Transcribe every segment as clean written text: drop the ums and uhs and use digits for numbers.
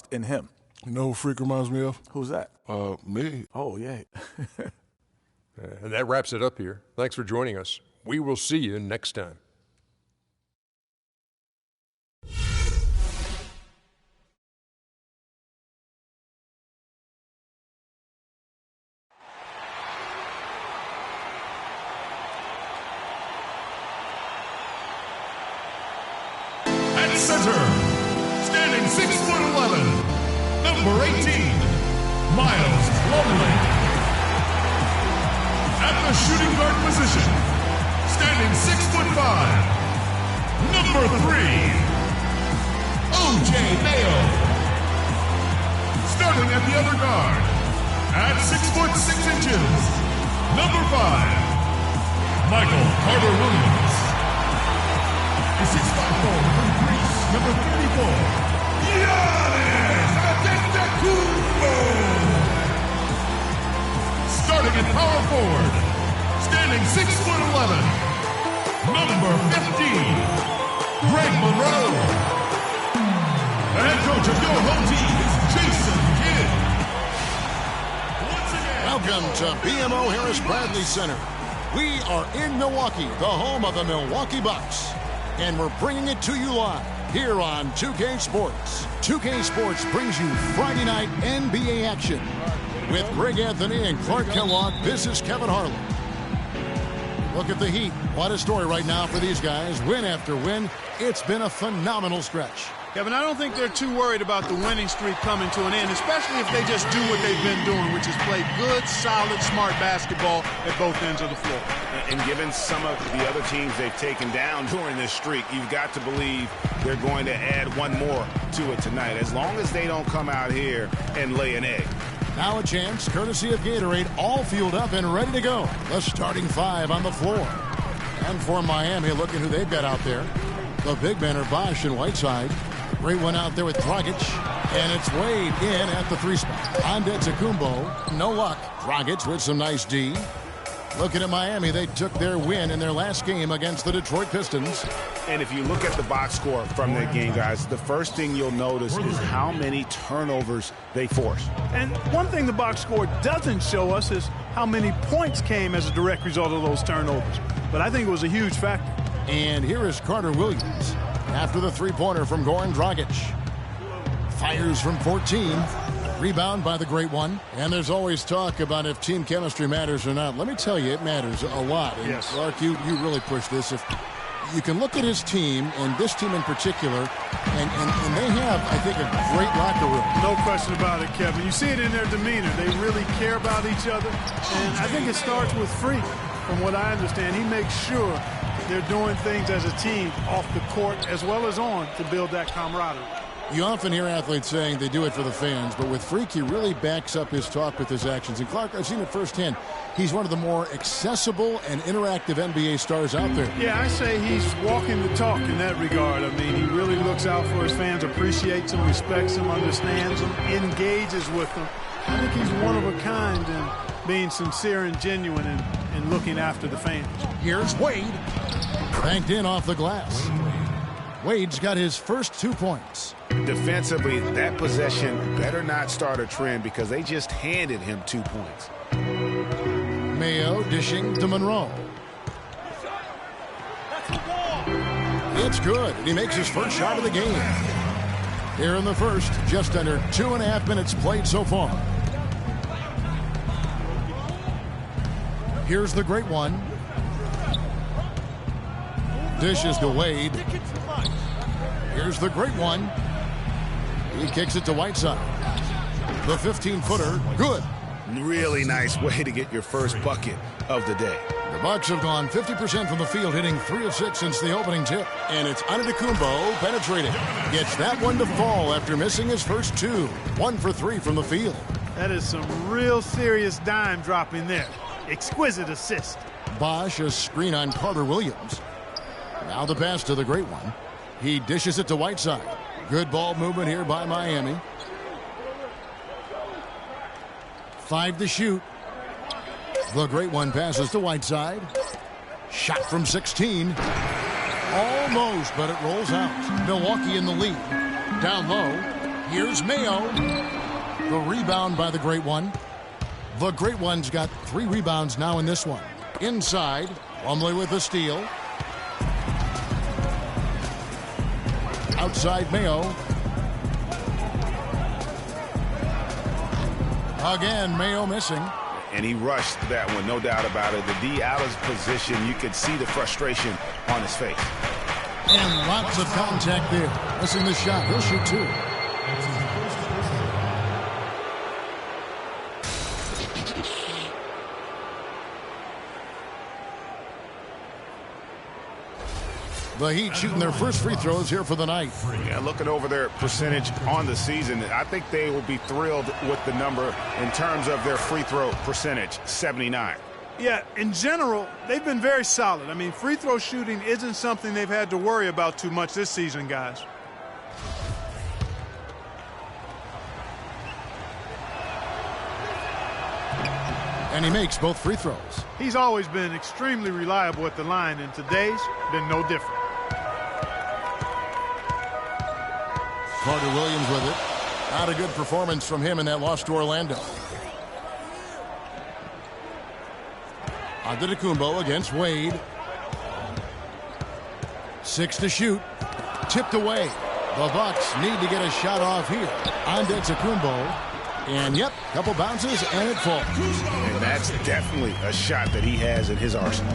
trust in him. You know who Freak reminds me of? Who's that? Me. Oh, yeah. And that wraps it up here. Thanks for joining us. We will see you next time. At center, standing 6'11", number 18, Miles Plumlee. At the shooting guard position, standing 6'5", number 3, O.J. Mayo. Starting at the other guard, at 6'6", number 5, Michael Carter-Williams. The 6'4" from Greece, number 34, Giannis Antetokounmpo. Starting at power forward, standing 6'11", number 15, Greg Monroe. The head coach of your home team is Jason Kidd. Once again, welcome to BMO Harris Bradley Center. We are in Milwaukee, the home of the Milwaukee Bucks. And we're bringing it to you live here on 2K Sports. 2K Sports brings you Friday night NBA action. With Greg Anthony and Clark Kellogg, this is Kevin Harlan. Look at the Heat. What a story right now for these guys. Win after win. It's been a phenomenal stretch. Kevin, I don't think they're too worried about the winning streak coming to an end, especially if they just do what they've been doing, which is play good, solid, smart basketball at both ends of the floor. And given some of the other teams they've taken down during this streak, you've got to believe they're going to add one more to it tonight, as long as they don't come out here and lay an egg. Now a chance, courtesy of Gatorade, all fueled up and ready to go. The starting 5 on the floor. And for Miami, look at who they've got out there. The big men are Bosh and Whiteside. Great one out there with Dragic. And it's Wade in at the 3 spot. Antetokounmpo, no luck. Dragic with some nice D. Looking at Miami, they took their win in their last game against the Detroit Pistons. And if you look at the box score from that game, guys, the first thing you'll notice is how many turnovers they forced. And one thing the box score doesn't show us is how many points came as a direct result of those turnovers. But I think it was a huge factor. And here is Carter-Williams after the three-pointer from Goran Dragic. Fires from 14. Rebound by the great one. And there's always talk about if team chemistry matters or not. Let me tell you, it matters a lot. And yes. Clark, you really push this. If you can look at his team, and this team in particular, and they have, I think, a great locker room. No question about it, Kevin. You see it in their demeanor. They really care about each other. And I think it starts with Freak. From what I understand, he makes sure they're doing things as a team off the court as well as on to build that camaraderie. You often hear athletes saying they do it for the fans, but with Freak, he really backs up his talk with his actions. And Clark, I've seen it firsthand. He's one of the more accessible and interactive NBA stars out there. Yeah, I say he's walking the talk in that regard. I mean, he really looks out for his fans, appreciates them, respects them, understands them, engages with them. I think he's one of a kind in being sincere and genuine and looking after the fans. Here's Wade. Banked in off the glass. Wade's got his first 2 points. Defensively, that possession better not start a trend because they just handed him 2 points. Mayo dishing to Monroe. It's good. He makes his first shot of the game. Here in the first, just under 2.5 minutes played so far. Here's the great one. Dishes to Wade. Here's the great one. He kicks it to Whiteside. The 15-footer, good. Really nice way to get your first bucket of the day. The Bucks have gone 50% from the field, hitting 3 of 6 since the opening tip. And it's Antetokounmpo penetrating. Gets that one to fall after missing his first 2. 1 for 3 from the field. That is some real serious dime dropping there. Exquisite assist. Bosh a screen on Carter-Williams. Now the pass to the great one. He dishes it to Whiteside. Good ball movement here by Miami. 5 to shoot. The great one passes to Whiteside. Shot from 16. Almost, but it rolls out. Milwaukee in the lead. Down low. Here's Mayo. The rebound by the Great One. The Great One's got 3 rebounds now in this one. Inside, Plumlee with the steal. Outside Mayo. Again, Mayo missing. And he rushed that one, no doubt about it. The D out of position, you could see the frustration on his face. And lots of contact there. Missing the shot. He'll shoot 2. The Heat shooting their first free throws here for the night. Yeah, looking over their percentage on the season, I think they will be thrilled with the number in terms of their free throw percentage, 79. Yeah, in general, they've been very solid. I mean, free throw shooting isn't something they've had to worry about too much this season, guys. And he makes both free throws. He's always been extremely reliable at the line, and today's been no different. Carter Williams with it. Not a good performance from him in that loss to Orlando. Antetokounmpo against Wade. 6 to shoot. Tipped away. The Bucks need to get a shot off here. Antetokounmpo. And yep, couple bounces and it falls. And that's definitely a shot that he has in his arsenal.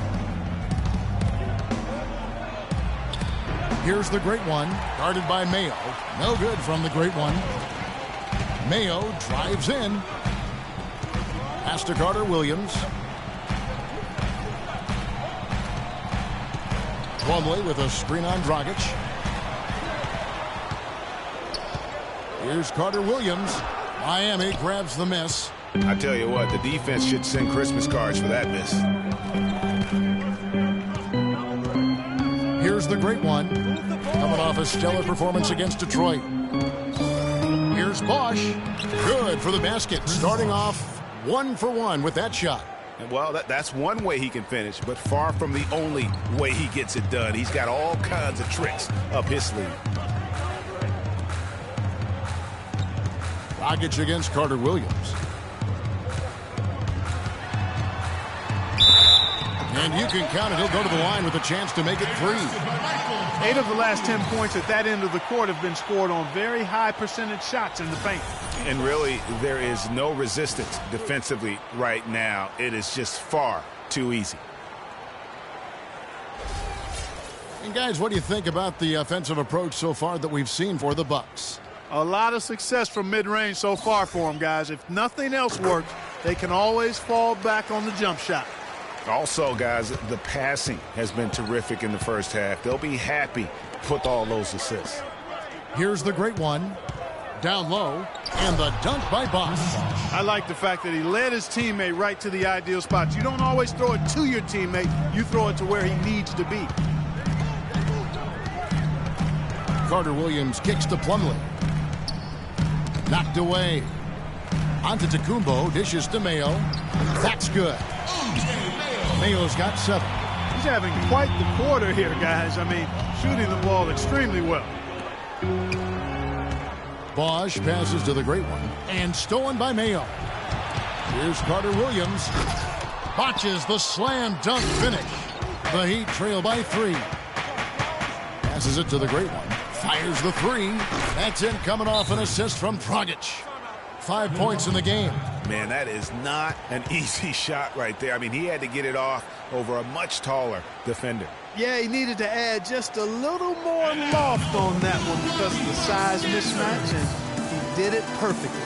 Here's the Great One, guarded by Mayo. No good from the Great One. Mayo drives in. Pass to Carter Williams. Plumlee with a screen on Dragic. Here's Carter Williams. Miami grabs the miss. I tell you what, the defense should send Christmas cards for that miss. Here's the Great One, coming off a stellar performance against Detroit. Here's Bosch. Good for the basket. Starting off 1 for 1 with that shot. Well, that's one way he can finish, but far from the only way he gets it done. He's got all kinds of tricks up his sleeve. Dragic against Carter Williams. And you can count it. He'll go to the line with a chance to make it 3. 8 of the last 10 points at that end of the court have been scored on very high percentage shots in the paint. And really, there is no resistance defensively right now. It is just far too easy. And guys, what do you think about the offensive approach so far that we've seen for the Bucks? A lot of success from mid-range so far for them, guys. If nothing else works, they can always fall back on the jump shot. Also, guys, the passing has been terrific in the first half. They'll be happy with all those assists. Here's the Great One. Down low. And the dunk by Bosch. I like the fact that he led his teammate right to the ideal spot. You don't always throw it to your teammate. You throw it to where he needs to be. Carter Williams kicks to Plumlee. Knocked away. Antetokounmpo dishes to Mayo. That's good. Mayo's got 7. He's having quite the quarter here, guys. I mean, shooting the ball extremely well. Bosch passes to the Great One. And stolen by Mayo. Here's Carter Williams. Botches the slam dunk finish. The Heat trail by 3. Passes it to the Great One. Fires the 3. That's in, coming off an assist from Dragic. 5 points in the game. Man, that is not an easy shot right there. I mean, he had to get it off over a much taller defender. Yeah, he needed to add just a little more loft on that one because of the size mismatch, and he did it perfectly.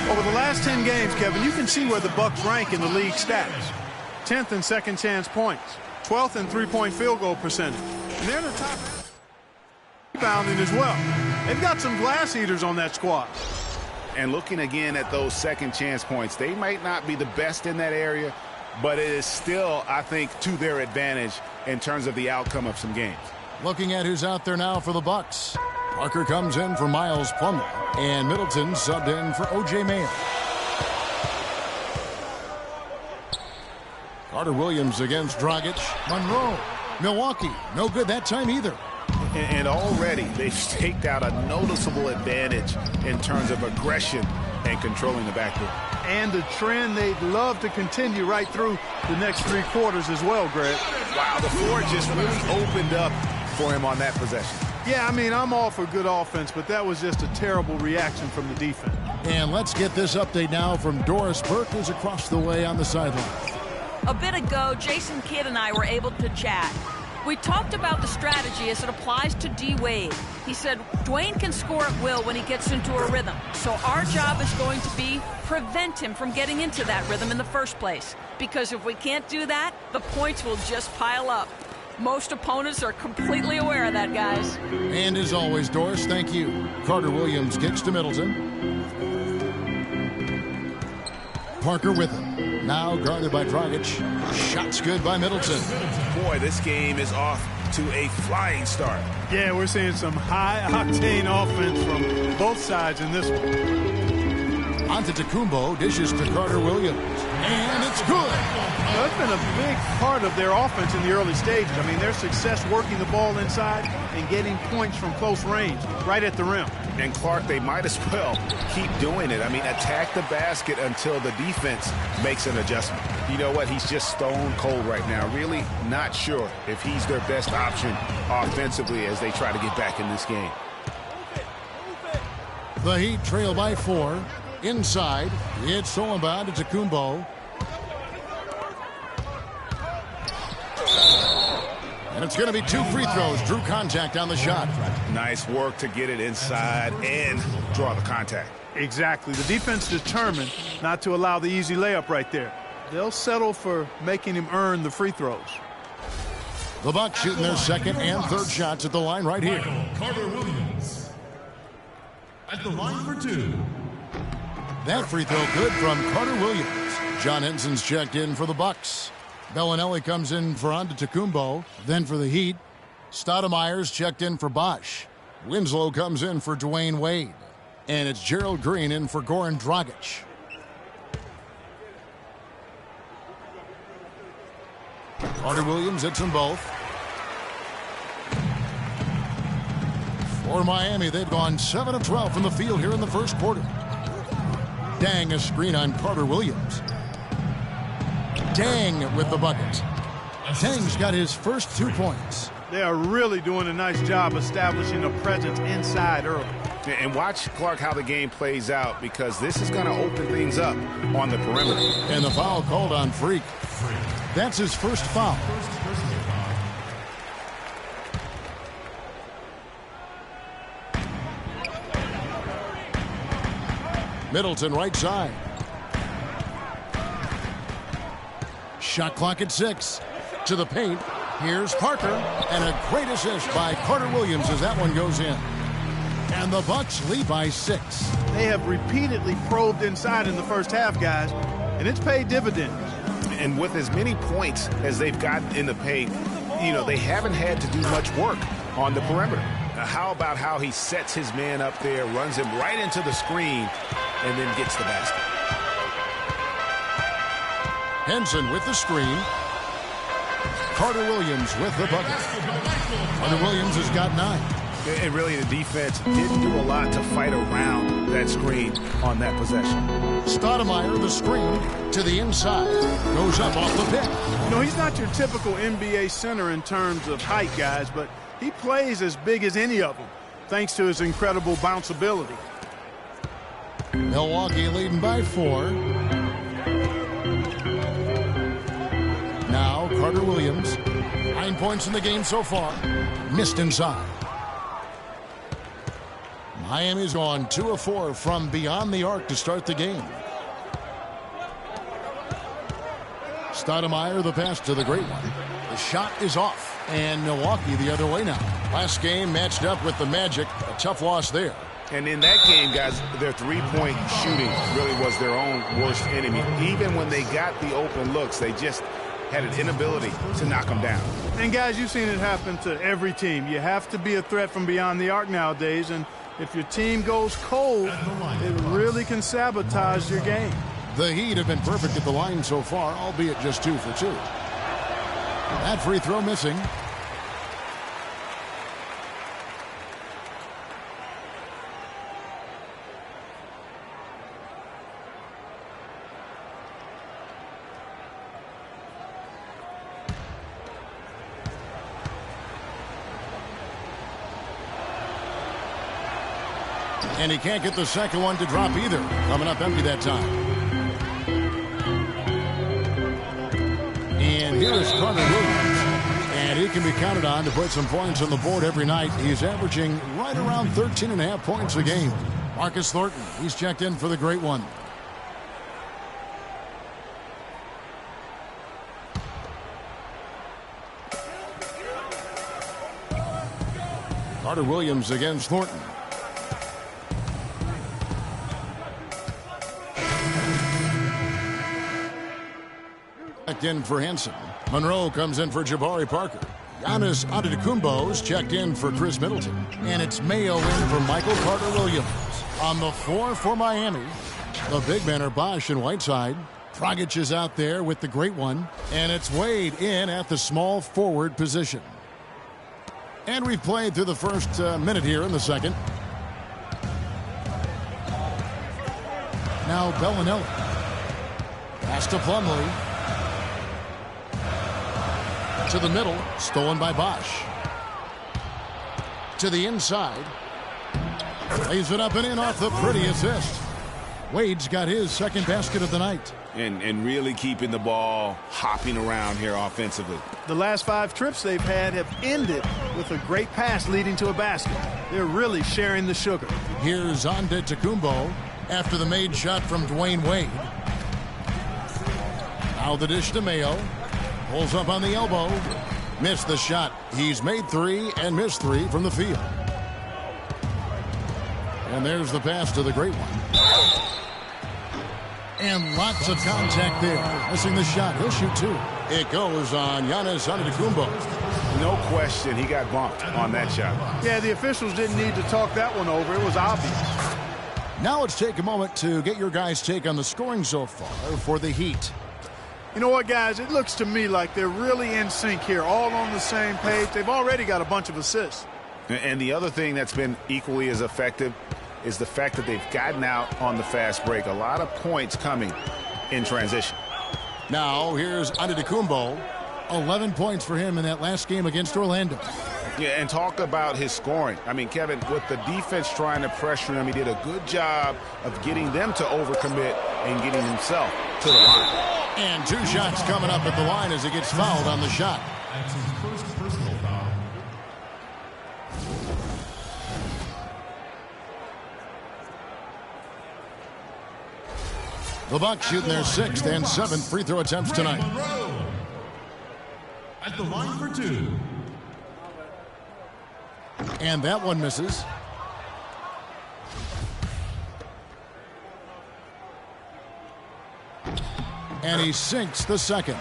Over the last 10 games, Kevin, you can see where the Bucks rank in the league stats. 10th in second chance points, 12th in three-point field goal percentage. And they're in the top rebounding as well. They've got some glass eaters on that squad. And looking again at those second chance points, they might not be the best in that area, but it is still, I think, to their advantage in terms of the outcome of some games. Looking at who's out there now for the Bucks. Parker comes in for Miles Plumlee, and Middleton subbed in for O.J. Mayo. Carter Williams against Dragic. Monroe. Milwaukee, no good that time either. And already they've staked out a noticeable advantage in terms of aggression and controlling the backcourt. And the trend they'd love to continue right through the next 3 quarters as well, Greg. Wow, the floor just really opened up for him on that possession. Yeah, I mean, I'm all for good offense, but that was just a terrible reaction from the defense. And let's get this update now from Doris Burke, who's across the way on the sideline. A bit ago, Jason Kidd and I were able to chat. We talked about the strategy as it applies to D-Wade. He said Dwayne can score at will when he gets into a rhythm. So our job is going to be prevent him from getting into that rhythm in the first place. Because if we can't do that, the points will just pile up. Most opponents are completely aware of that, guys. And as always, Doris, thank you. Carter Williams kicks to Middleton. Parker with him. Now guarded by Dragic. Shots good by Middleton. Boy, this game is off to a flying start. Yeah, we're seeing some high-octane offense from both sides in this one. Antetokounmpo dishes to Carter Williams. And it's good. That's been a big part of their offense in the early stages. I mean, their success working the ball inside and getting points from close range, right at the rim. And Clark, they might as well keep doing it. I mean, attack the basket until the defense makes an adjustment. You know what? He's just stone cold right now. Really not sure if he's their best option offensively as they try to get back in this game. The Heat trail by 4. Inside, it's Solomon to Kumbo. And it's going to be 2 free throws. Drew contact on the shot. Nice work to get it inside and draw the contact. Exactly. The defense determined not to allow the easy layup right there. They'll settle for making him earn the free throws. The Bucks shooting their second and third shots at the line right here. Carter Williams at the line for 2. That free throw good from Carter Williams. John Henson's checked in for the Bucks. Bellinelli comes in for Antetokounmpo. Then for the Heat, Stoudemire's checked in for Bosch. Winslow comes in for Dwayne Wade. And it's Gerald Green in for Goran Dragic. Carter Williams hits them both. For Miami, they've gone 7 of 12 from the field here in the first quarter. Dang, a screen on Carter Williams. Dang with the bucket. Dang's got his first 2 points. They are really doing a nice job establishing a presence inside early. And watch, Clark, how the game plays out, because this is going to open things up on the perimeter. And the foul called on Freak. That's his first foul. Middleton right side. Shot clock at 6. To the paint. Here's Parker. And a great assist by Carter Williams as that one goes in. And the Bucks lead by 6. They have repeatedly probed inside in the first half, guys, and it's paid dividends. And with as many points as they've gotten in the paint, you know, they haven't had to do much work on the perimeter. Now, how about how he sets his man up there, runs him right into the screen, and then gets the basket. Henson with the screen. Carter Williams with the bucket. Carter Williams has got 9. And really, the defense didn't do a lot to fight around that screen on that possession. Stoudemire, the screen to the inside. Goes up off the pick. You know, he's not your typical NBA center in terms of height, guys, but he plays as big as any of them, thanks to his incredible bounce ability. Milwaukee leading by 4. Now Carter Williams. 9 points in the game so far. Missed inside. Miami's gone 2 of 4 from beyond the arc to start the game. Stoudemire the pass to the great one. The shot is off. And Milwaukee the other way now. Last game matched up with the Magic. A tough loss there. And in that game, guys, their three-point shooting really was their own worst enemy. Even when they got the open looks, they just had an inability to knock him down. And guys, you've seen it happen to every team. You have to be a threat from beyond the arc nowadays, and if your team goes cold, it really can sabotage your game. The Heat have been perfect at the line so far, albeit just 2 for 2. That free throw missing. And he can't get the second one to drop either. Coming up empty that time. And here is Carter Williams. And he can be counted on to put some points on the board every night. He's averaging right around 13.5 points a game. Marcus Thornton, he's checked in for the great one. Carter Williams against Thornton. In for Henson. Monroe comes in for Jabari Parker. Giannis Antetokounmpo's checked in for Chris Middleton. And it's Mayo in for Michael Carter Williams. On the floor for Miami, the big men are Bosch and Whiteside. Dragic is out there with the great one. And it's Wade in at the small forward position. And we've played through the first minute here in the second. Now Bellinelli. Pass to Plumlee. To the middle, stolen by Bosch. To the inside. Lays it up and in off the pretty assist. Wade's got his second basket of the night. And really keeping the ball hopping around here offensively. The last 5 trips they've had have ended with a great pass leading to a basket. They're really sharing the sugar. Here's Antetokounmpo after the made shot from Dwayne Wade. Now the dish to Mayo. Pulls up on the elbow. Missed the shot. He's made 3 and missed 3 from the field. And there's the pass to the great one. And lots of contact there. Missing the shot. He'll shoot 2. It goes on Giannis Antetokounmpo. No question, he got bumped on that shot. Yeah, the officials didn't need to talk that one over. It was obvious. Now let's take a moment to get your guys' take on the scoring so far for the Heat. You know what, guys? It looks to me like they're really in sync here, all on the same page. They've already got a bunch of assists. And the other thing that's been equally as effective is the fact that they've gotten out on the fast break. A lot of points coming in transition. Now here's Antetokounmpo. 11 points for him in that last game against Orlando. Yeah, and talk about his scoring. I mean, Kevin, with the defense trying to pressure him, he did a good job of getting them to overcommit and getting himself to the line. And 2 shots coming up at the line as he gets fouled on the shot. That's his first personal foul. The Bucks shooting their 6th and 7th free throw attempts tonight. At the line for 2. And that one misses. And he sinks the second.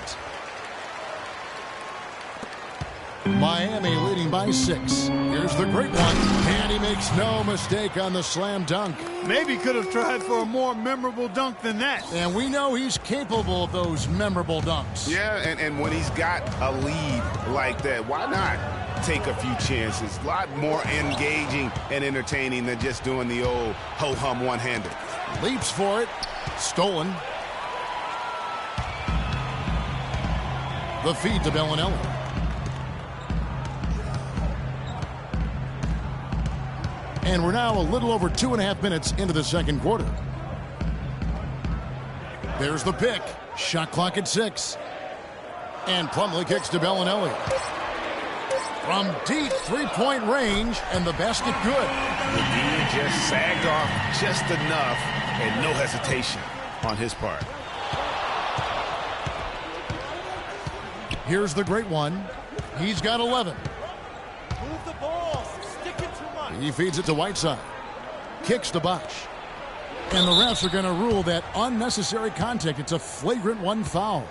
Miami leading by 6. Here's the great one. And he makes no mistake on the slam dunk. Maybe could have tried for a more memorable dunk than that. And we know he's capable of those memorable dunks. Yeah, and when he's got a lead like that, why not take a few chances? A lot more engaging and entertaining than just doing the old ho-hum one-hander. Leaps for it. Stolen. The feed to Bellinelli. And we're now a little over 2.5 minutes into the second quarter. There's the pick. Shot clock at 6. And Plumlee kicks to Bellinelli. From deep three-point range, and the basket good. The D just sagged off just enough, and no hesitation on his part. Here's the great one. He's got 11. Move the ball. Stick it too much. He feeds it to Whiteside. Kicks to Bosch. And the refs are going to rule that unnecessary contact. It's a flagrant 1 foul.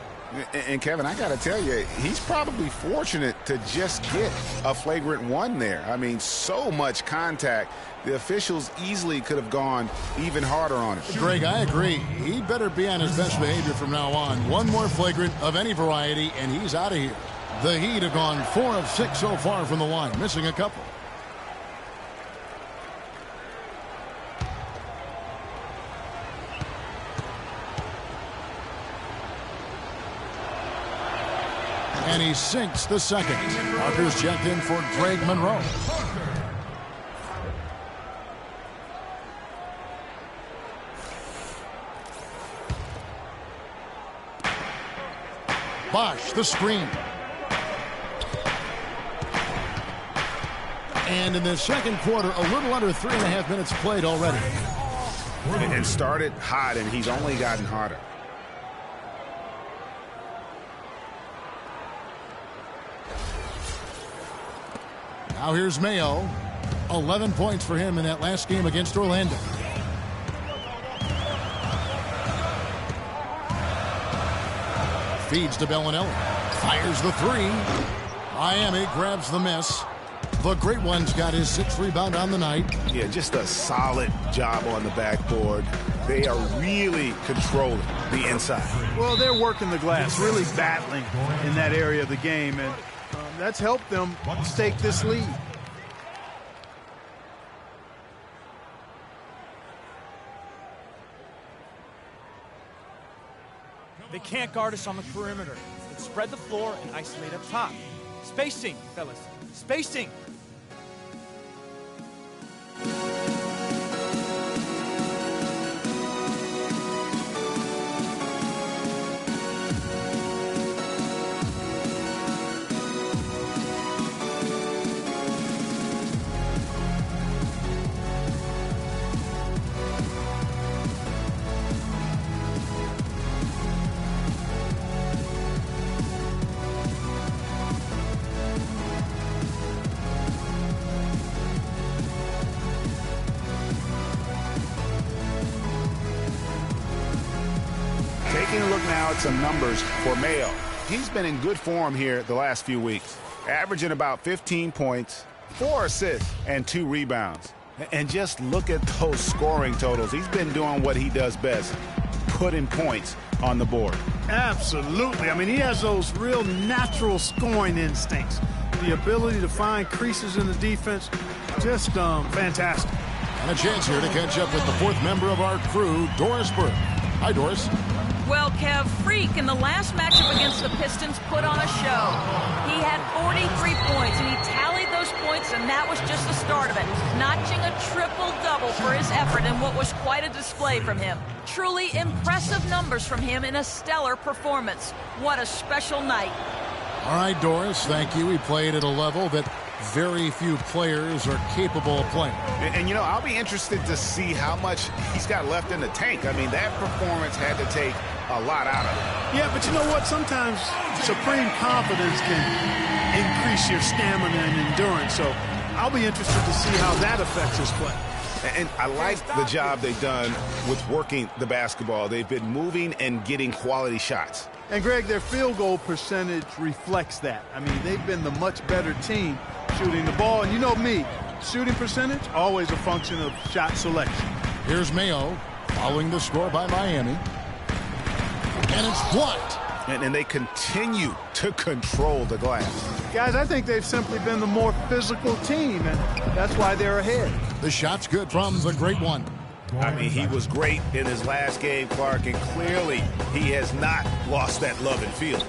And Kevin, I got to tell you, he's probably fortunate to just get a flagrant one there. I mean, so much contact. The officials easily could have gone even harder on it. Greg, I agree. He better be on his best behavior from now on. One more flagrant of any variety, and he's out of here. The Heat have gone 4 of 6 so far from the line, missing a couple. And he sinks the second. Parker's checked in for Greg Monroe. Bosch, the screen. And in the second quarter, a little under 3.5 minutes played already. And started hot, and he's only gotten hotter. Now here's Mayo. 11 points for him in that last game against Orlando. Feeds to Bellinelli. Fires the three. Miami grabs the miss. The great one's got his 6th rebound on the night. Yeah, just a solid job on the backboard. They are really controlling the inside. Well, they're working the glass, really battling in that area of the game, and that's helped them stake this lead. They can't guard us on the perimeter. Let's spread the floor and isolate up top. Spacing, fellas. Spacing. Taking a look now at some numbers for Mayo. He's been in good form here the last few weeks, averaging about 15 points, 4 assists, and 2 rebounds. And just look at those scoring totals. He's been doing what he does best, putting points on the board. Absolutely. I mean, he has those real natural scoring instincts. The ability to find creases in the defense, just fantastic. And a chance here to catch up with the 4th member of our crew, Doris Burke. Hi, Doris. Well, Kev, Freak in the last matchup against the Pistons put on a show. He had 43 points, and he tallied those points, and that was just the start of it, notching a triple-double for his effort in what was quite a display from him. Truly impressive numbers from him in a stellar performance. What a special night. All right, Doris, thank you. He played at a level that very few players are capable of playing. And you know, I'll be interested to see how much he's got left in the tank. I mean, that performance had to take a lot out of it. Yeah, but you know what? Sometimes supreme confidence can increase your stamina and endurance. So I'll be interested to see how that affects his play. And I like the job they've done with working the basketball. They've been moving and getting quality shots. And, Greg, their field goal percentage reflects that. I mean, they've been the much better team shooting the ball. And you know me, shooting percentage, always a function of shot selection. Here's Mayo following the score by Miami. And it's blocked. And they continue to control the glass. Guys, I think they've simply been the more physical team, and that's why they're ahead. The shot's good from the great one. I mean, he was great in his last game, Clark, and clearly he has not lost that love and feel.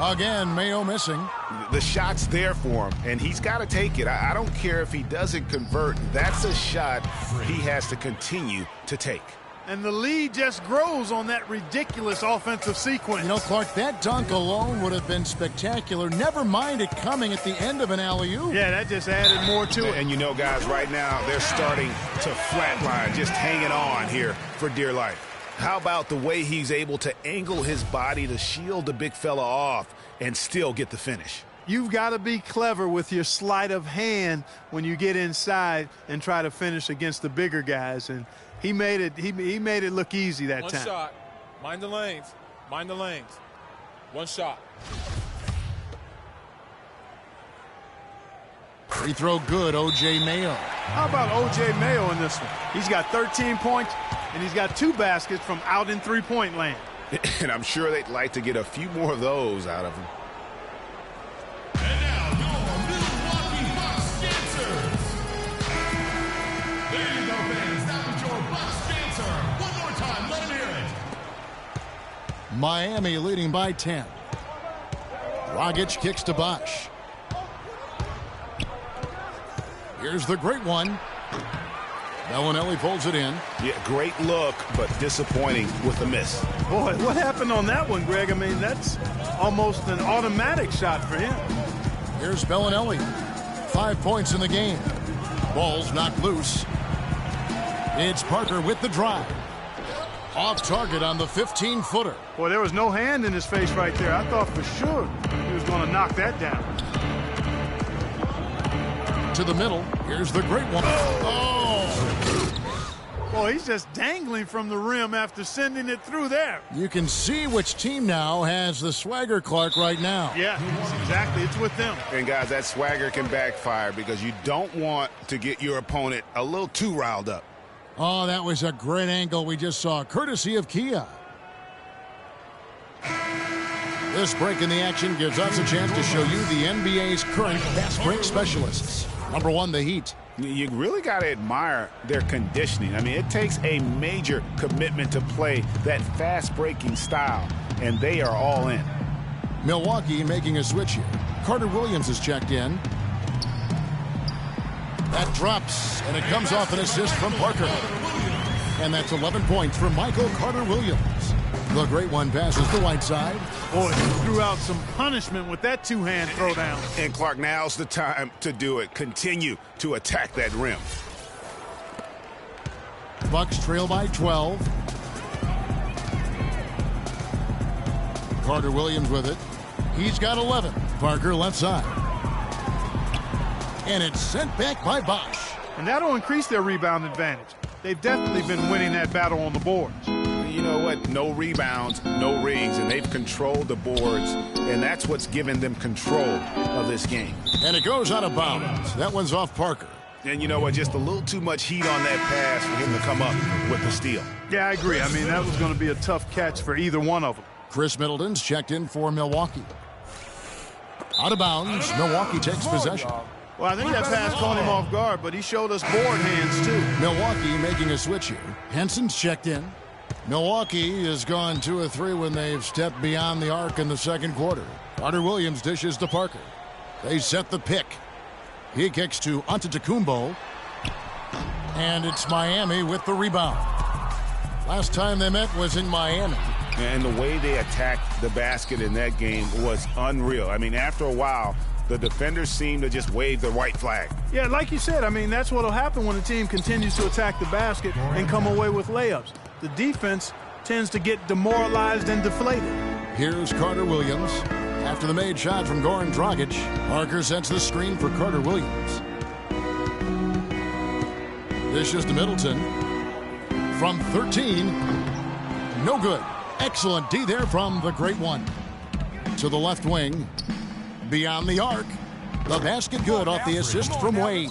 Again, Mayo missing. The shot's there for him, and he's got to take it. I don't care if he doesn't convert. That's a shot he has to continue to take. And the lead just grows on that ridiculous offensive sequence. You know, Clark, that dunk alone would have been spectacular. Never mind it coming at the end of an alley-oop. Yeah, that just added more to it. And you know, guys, right now they're starting to flatline, just hanging on here for dear life. How about the way he's able to angle his body to shield the big fella off and still get the finish? You've got to be clever with your sleight of hand when you get inside and try to finish against the bigger guys. And he made it look easy that time. One shot. Mind the lanes. Mind the lanes. One shot. Free throw good, O.J. Mayo. How about O.J. Mayo in this one? He's got 13 points, and he's got 2 baskets from out in three-point land. And I'm sure they'd like to get a few more of those out of him. And now, your Milwaukee Bucks dancers. There you go, fans. That was your Bucks dancer. One more time. Let him hear it. Miami leading by 10. Dragic kicks to Bosch. Here's the great one. Bellinelli pulls it in. Yeah, great look, but disappointing with the miss. Boy, what happened on that one, Greg? I mean, that's almost an automatic shot for him. Here's Bellinelli. 5 points in the game. Ball's knocked loose. It's Parker with the drive. Off target on the 15-footer. Boy, there was no hand in his face right there. I thought for sure he was going to knock that down. To the middle. Here's the great one. Oh! Boy, he's just dangling from the rim after sending it through there. You can see which team now has the swagger Clark right now. Yeah, exactly. It's with them. And, guys, that swagger can backfire because you don't want to get your opponent a little too riled up. Oh, that was a great angle we just saw, courtesy of Kia. This break in the action gives us a chance to show you the NBA's current fast break specialists. Number 1, the Heat. You really got to admire their conditioning. I mean, it takes a major commitment to play that fast-breaking style, and they are all in. Milwaukee making a switch here. Carter Williams is checked in. That drops, and it comes off an assist from Parker. And that's 11 points for Michael Carter Williams. The great one passes to Whiteside. Boy, he threw out some punishment with that two-hand throwdown. And Clark, now's the time to do it. Continue to attack that rim. Bucks trail by 12. Carter Williams with it. He's got 11. Parker left side. And it's sent back by Bosch. And that'll increase their rebound advantage. They've definitely been winning that battle on the boards. You know what? No rebounds, no rings, and they've controlled the boards, and that's what's given them control of this game. And it goes out of bounds. That one's off Parker. And you know what? Just a little too much heat on that pass for him to come up with the steal. Yeah, I agree. I mean, that was going to be a tough catch for either one of them. Chris Middleton's checked in for Milwaukee. Out of bounds, Milwaukee takes possession. Well, I think that pass caught him off guard, but he showed us board hands, too. Milwaukee making a switch here. Henson's checked in. Milwaukee has gone 2 of 3 when they've stepped beyond the arc in the second quarter. Carter Williams dishes to Parker. They set the pick. He kicks to Antetokounmpo. And it's Miami with the rebound. Last time they met was in Miami. And the way they attacked the basket in that game was unreal. I mean, after a while, the defenders seem to just wave the white flag. Yeah, like you said, I mean, that's what will happen when a team continues to attack the basket and come away with layups. The defense tends to get demoralized and deflated. Here's Carter Williams. After the made shot from Goran Dragic, Parker sets the screen for Carter Williams. Dishes to Middleton. From 13. No good. Excellent D there from the great one. To the left wing. Beyond the arc. The basket good off the assist from Wade.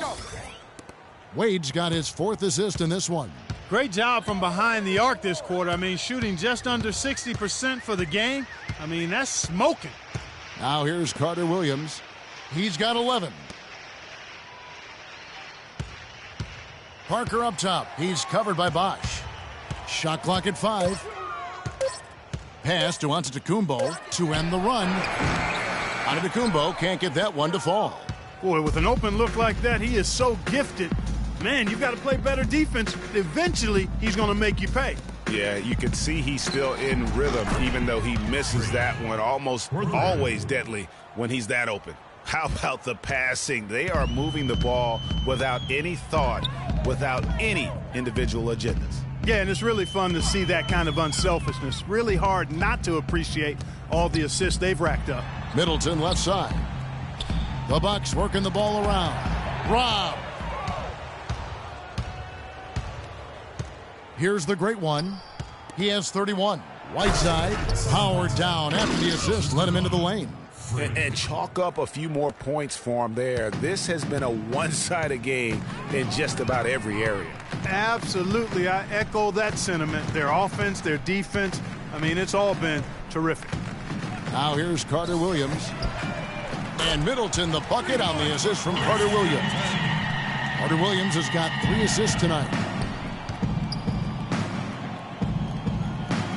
Wade's got his 4th assist in this one. Great job from behind the arc this quarter. I mean, shooting just under 60% for the game. I mean, that's smoking. Now here's Carter Williams. He's got 11. Parker up top. He's covered by Bosch. Shot clock at 5. Pass to Antetokounmpo to end the run. Antetokounmpo can't get that one to fall. Boy, with an open look like that, he is so gifted. Man, you've got to play better defense. Eventually, he's going to make you pay. Yeah, you can see he's still in rhythm, even though he misses that one. Almost always deadly when he's that open. How about the passing? They are moving the ball without any thought, without any individual agendas. Yeah, and it's really fun to see that kind of unselfishness. Really hard not to appreciate all the assists they've racked up. Middleton left side. The Bucks working the ball around. Rob. Here's the great one. He has 31. Whiteside powered down after the assist, led him into the lane. And chalk up a few more points for him there. This has been a one-sided game in just about every area. Absolutely. I echo that sentiment. Their offense, their defense, I mean, it's all been terrific. Now here's Carter Williams. And Middleton, the bucket on the assist from Carter Williams. Carter Williams has got 3 assists tonight.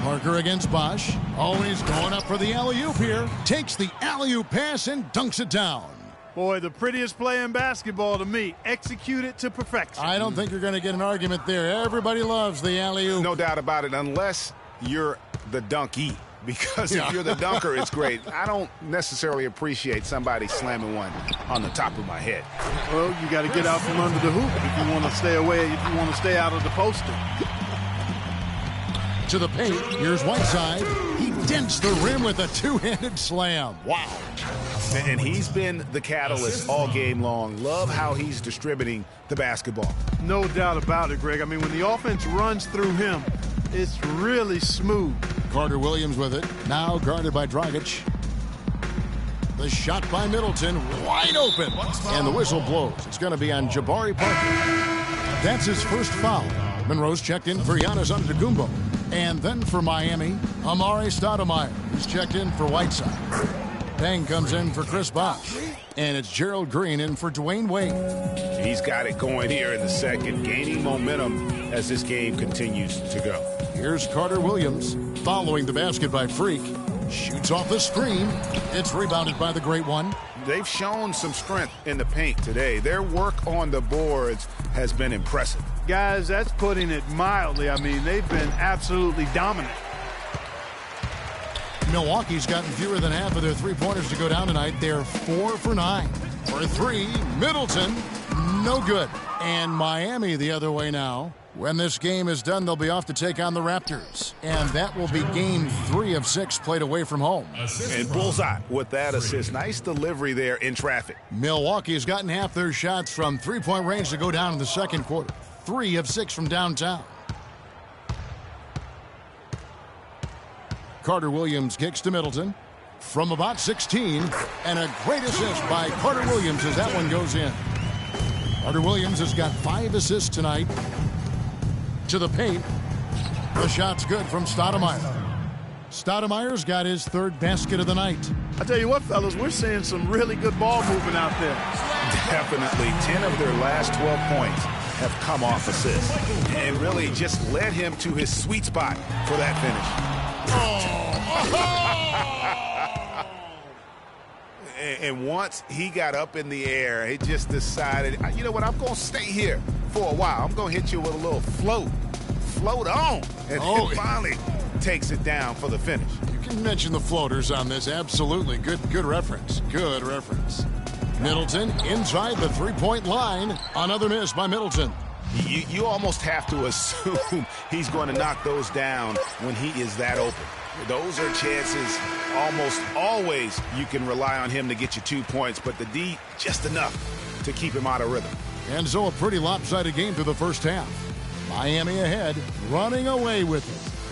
Parker against Bosch. Always going up for the alley-oop here. Takes the alley-oop pass and dunks it down. Boy, the prettiest play in basketball to me. Execute it to perfection. I don't think you're going to get an argument there. Everybody loves the alley-oop. No doubt about it, unless you're the dunkie. Because if you're the dunker, it's great. I don't necessarily appreciate somebody slamming one on the top of my head. Well, you got to get out from under the hoop if you want to stay away, if you want to stay out of the poster. To the paint, here's Whiteside. He dents the rim with a two-handed slam. Wow. And he's been the catalyst all game long. Love how he's distributing the basketball. No doubt about it, Greg. I mean, when the offense runs through him, it's really smooth. Carter Williams with it. Now guarded by Dragic. The shot by Middleton, wide open. And the whistle blows. It's going to be on Jabari Parker. That's his first foul. Monroe's checked in for Giannis Antetokounmpo. And then for Miami, Amare Stoudemire. He's checked in for Whiteside. Peng comes in for Chris Bosh. And it's Gerald Green in for Dwayne Wade. He's got it going here in the second, gaining momentum as this game continues to go. Here's Carter Williams following the basket by Freak. Shoots off the screen. It's rebounded by the great one. They've shown some strength in the paint today. Their work on the boards has been impressive. Guys, that's putting it mildly. I mean, they've been absolutely dominant. Milwaukee's gotten fewer than half of their three-pointers to go down tonight. They're 4 for 9. For 3, Middleton, no good. And Miami the other way now. When this game is done, they'll be off to take on the Raptors. And that will be game 3 of 6 played away from home. And bullseye with that assist. Nice delivery there in traffic. Milwaukee's gotten half their shots from three-point range to go down in the second quarter. 3 of 6 from downtown. Carter Williams kicks to Middleton from about 16. And a great assist by Carter Williams as that one goes in. Carter Williams has got 5 assists tonight. To the paint. The shot's good from Stoudemire. Stoudemire's got his 3rd basket of the night. I tell you what, fellas, we're seeing some really good ball movement out there. Definitely. 10 of their last 12 points have come off assists. And really just led him to his sweet spot for that finish. And once he got up in the air, he just decided, you know what, I'm going to stay here for a while. I'm going to hit you with a little float. Float on. And it finally takes it down for the finish. You can mention the floaters on this. Absolutely. Good reference. Good reference. Middleton inside the three-point line. Another miss by Middleton. You almost have to assume he's going to knock those down when he is that open. Those are chances almost always you can rely on him to get you 2 points, but the D just enough to keep him out of rhythm. And so a pretty lopsided game through the first half. Miami ahead, running away with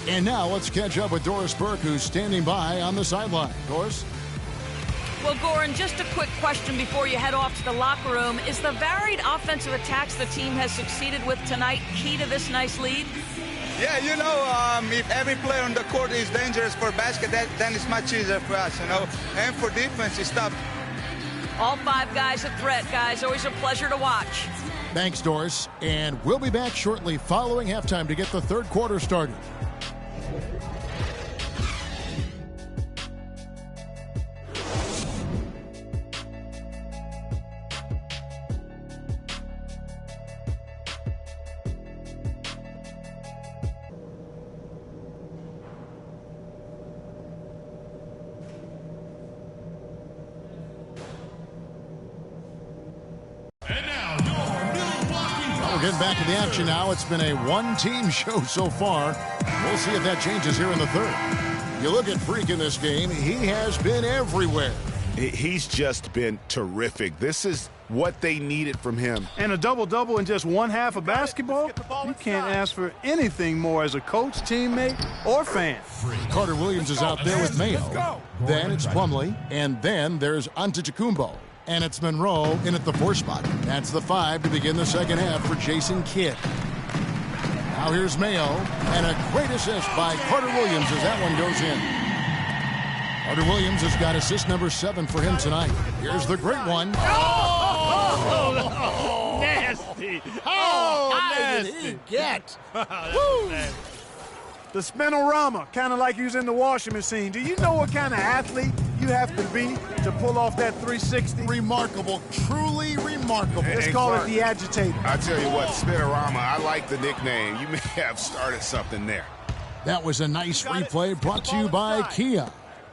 it. And now let's catch up with Doris Burke, who's standing by on the sideline. Doris? Well, Goran, just a quick question before you head off to the locker room. Is the varied offensive attacks the team has succeeded with tonight key to this nice lead? Yeah, you know, if every player on the court is dangerous for basket, then it's much easier for us, you know. And for defense, it's tough. All 5 guys a threat, guys. Always a pleasure to watch. Thanks, Doris. And we'll be back shortly following halftime to get the third quarter started. Getting back to the action now. It's been a one-team show so far. We'll see if that changes here in the third. You look at Freak in this game, he has been everywhere. He's just been terrific. This is what they needed from him. And a double-double in just one half of basketball? You can't ask for anything more as a coach, teammate, or fan. Carter Williams is out there with Mayo. Then it's Plumlee, and then there's Antetokounmpo. And it's Monroe in at the 4 spot. That's the 5 to begin the second half for Jason Kidd. Now here's Mayo, and a great assist by Carter Williams as that one goes in. Carter Williams has got assist number 7 for him tonight. Here's the great one. Nasty. How nasty. did he get? The spinorama, kind of like you was in the washing machine. Do you know what kind of athlete you have to be to pull off that 360? Remarkable, truly remarkable. Let's call it the agitator. I tell you what, spinorama, I like the nickname. You may have started something there. That was a nice replay brought to you by Kia.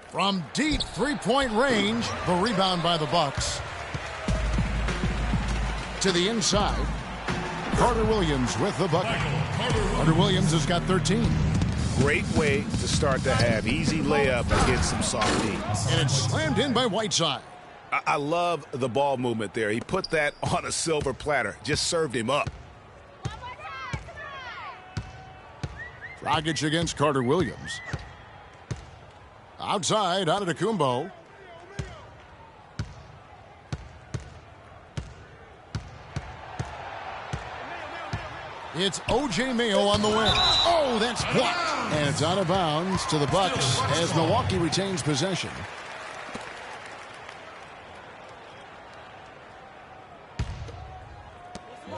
From deep three-point range, the rebound by the Bucks. To the inside, Carter Williams with the bucket. Carter Williams has got 13. Great way to start the half. Easy layup against some soft D's. And it's slammed in by Whiteside. I love the ball movement there. He put that on a silver platter. Just served him up. Dragic against Carter Williams. Outside, Antetokounmpo. It's O.J. Mayo on the wing. Oh, that's blocked. And it's out of bounds to the Bucks as Milwaukee retains possession.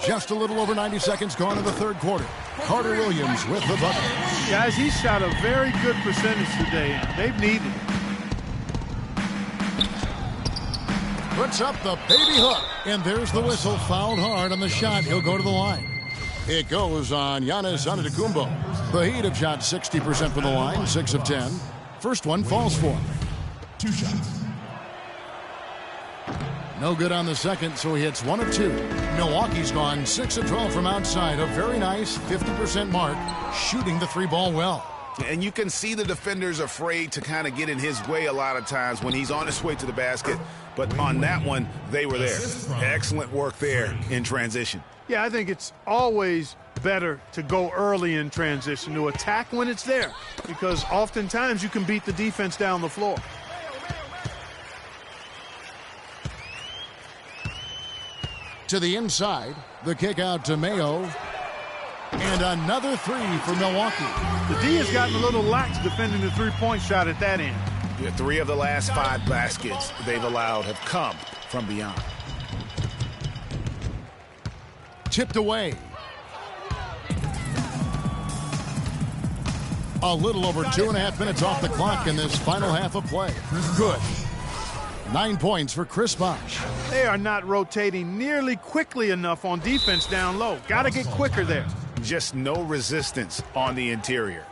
Just a little over 90 seconds gone in the third quarter. Carter Williams with the bucket. Guys, he shot a very good percentage today, and they've needed it. Puts up the baby hook, and there's the whistle. Fouled hard on the shot. He'll go to the line. It goes on Giannis Antetokounmpo. The Heat have shot 60% from the line, 6 of 10. First one falls for him. 2 shots. No good on the second, so he hits 1 of 2. Milwaukee's gone 6 of 12 from outside. A very nice 50% mark, shooting the 3-ball well. And you can see the defenders afraid to kind of get in his way a lot of times when he's on his way to the basket. But on that one, they were there. Excellent work there in transition. Yeah, I think it's always better to go early in transition, to attack when it's there, because oftentimes you can beat the defense down the floor. To the inside, the kick out to Mayo. And another 3 for Milwaukee. The D has gotten a little lax defending the 3-point shot at that end. Yeah, 3 of the last 5 baskets they've allowed have come from beyond. Tipped away. A little over 2.5 minutes off the clock in this final half of play. Good. 9 points for Chris Bosh. They are not rotating nearly quickly enough on defense down low. Got to get quicker there. Just no resistance on the interior.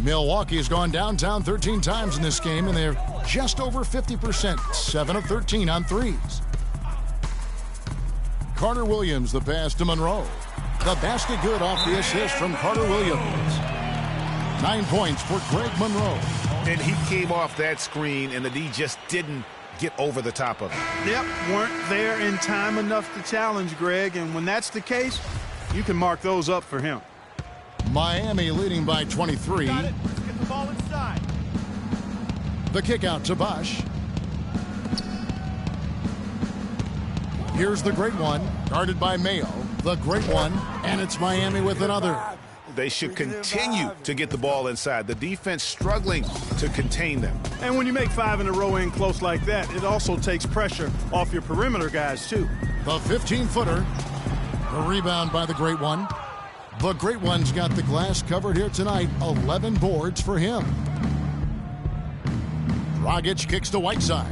Milwaukee has gone downtown 13 times in this game, and they're just over 50%, 7 of 13 on threes. Carter Williams, the pass to Monroe. The basket good off the assist from Carter Williams. 9 points for Greg Monroe. And he came off that screen, and the D just didn't get over the top of it. Yep, weren't there in time enough to challenge Greg, and when that's the case, you can mark those up for him. Miami leading by 23. Got it. Get the ball inside. The kick out to Bosh. Here's the great one, guarded by Mayo. The great one, and it's Miami with another. They should continue to get the ball inside. The defense struggling to contain them. And when you make 5 in a row in close like that, it also takes pressure off your perimeter guys, too. The 15-footer. The rebound by the great one. The great one's got the glass covered here tonight. 11 boards for him. Dragic kicks to Whiteside.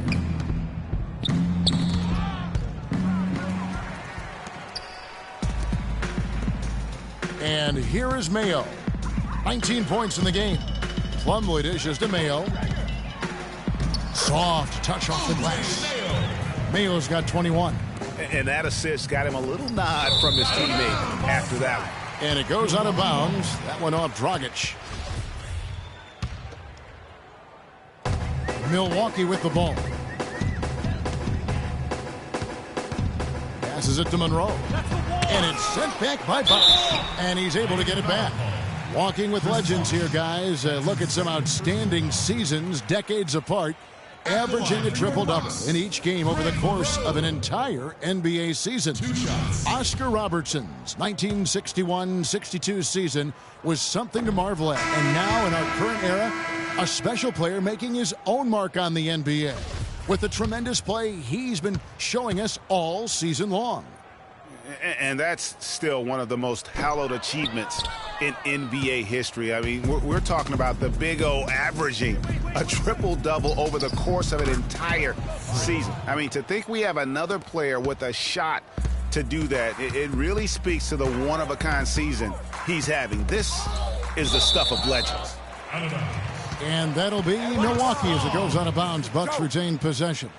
And here is Mayo. 19 points in the game. Plumlee dishes to Mayo. Soft touch off the glass. Mayo's got 21. And that assist got him a little nod from his teammate after that one. And it goes out of bounds. That one off Dragic. Milwaukee with the ball. Passes it to Monroe. And it's sent back by Bosch. And he's able to get it back. Walking with legends here, guys. Look at some outstanding seasons, decades apart, averaging a triple-double in each game over the course of an entire NBA season. Oscar Robertson's 1961-62 season was something to marvel at. And now in our current era, a special player making his own mark on the NBA with the tremendous play he's been showing us all season long. And that's still one of the most hallowed achievements in NBA history. I mean, we're talking about the Big O averaging a triple-double over the course of an entire season. I mean, to think we have another player with a shot to do that, it really speaks to the one-of-a-kind season he's having. This is the stuff of legends. And that'll be Milwaukee as it goes out of bounds. Bucks retain possession.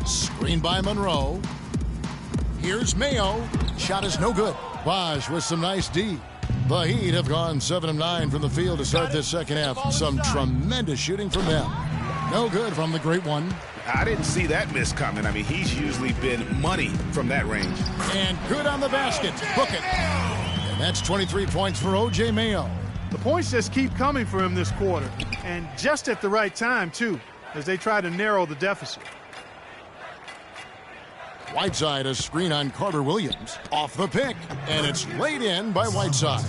Screen by Monroe. Here's Mayo. Shot is no good. Bosch with some nice D. The Heat have gone 7 of 9 from the field to start this second half. Some tremendous shooting from them. No good from the great one. I didn't see that miss coming. I mean, he's usually been money from that range. And good on the basket. Book it. And that's 23 points for O.J. Mayo. The points just keep coming for him this quarter. And just at the right time, too, as they try to narrow the deficit. Whiteside, a screen on Carter Williams. Off the pick. And it's laid in by Whiteside.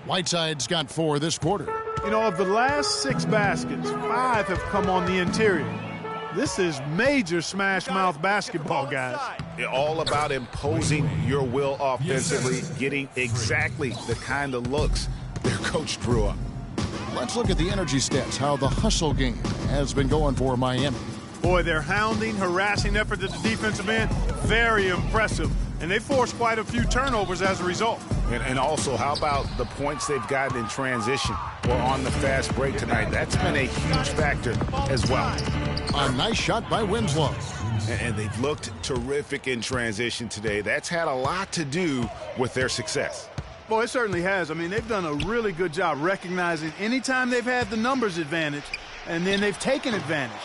Whiteside's got 4 this quarter. You know, of the last 6 baskets, 5 have come on the interior. This is major smash-mouth basketball, guys. All about imposing your will offensively, getting exactly the kind of looks their coach drew up. Let's look at the energy stats, how the hustle game has been going for Miami. Boy, their hounding, harassing effort at the defensive end, very impressive. And they forced quite a few turnovers as a result. And also, how about the points they've gotten in transition or on the fast break tonight? That's been a huge factor as well. A nice shot by Winslow. And they've looked terrific in transition today. That's had a lot to do with their success. Boy, it certainly has. I mean, they've done a really good job recognizing anytime they've had the numbers advantage, and then they've taken advantage.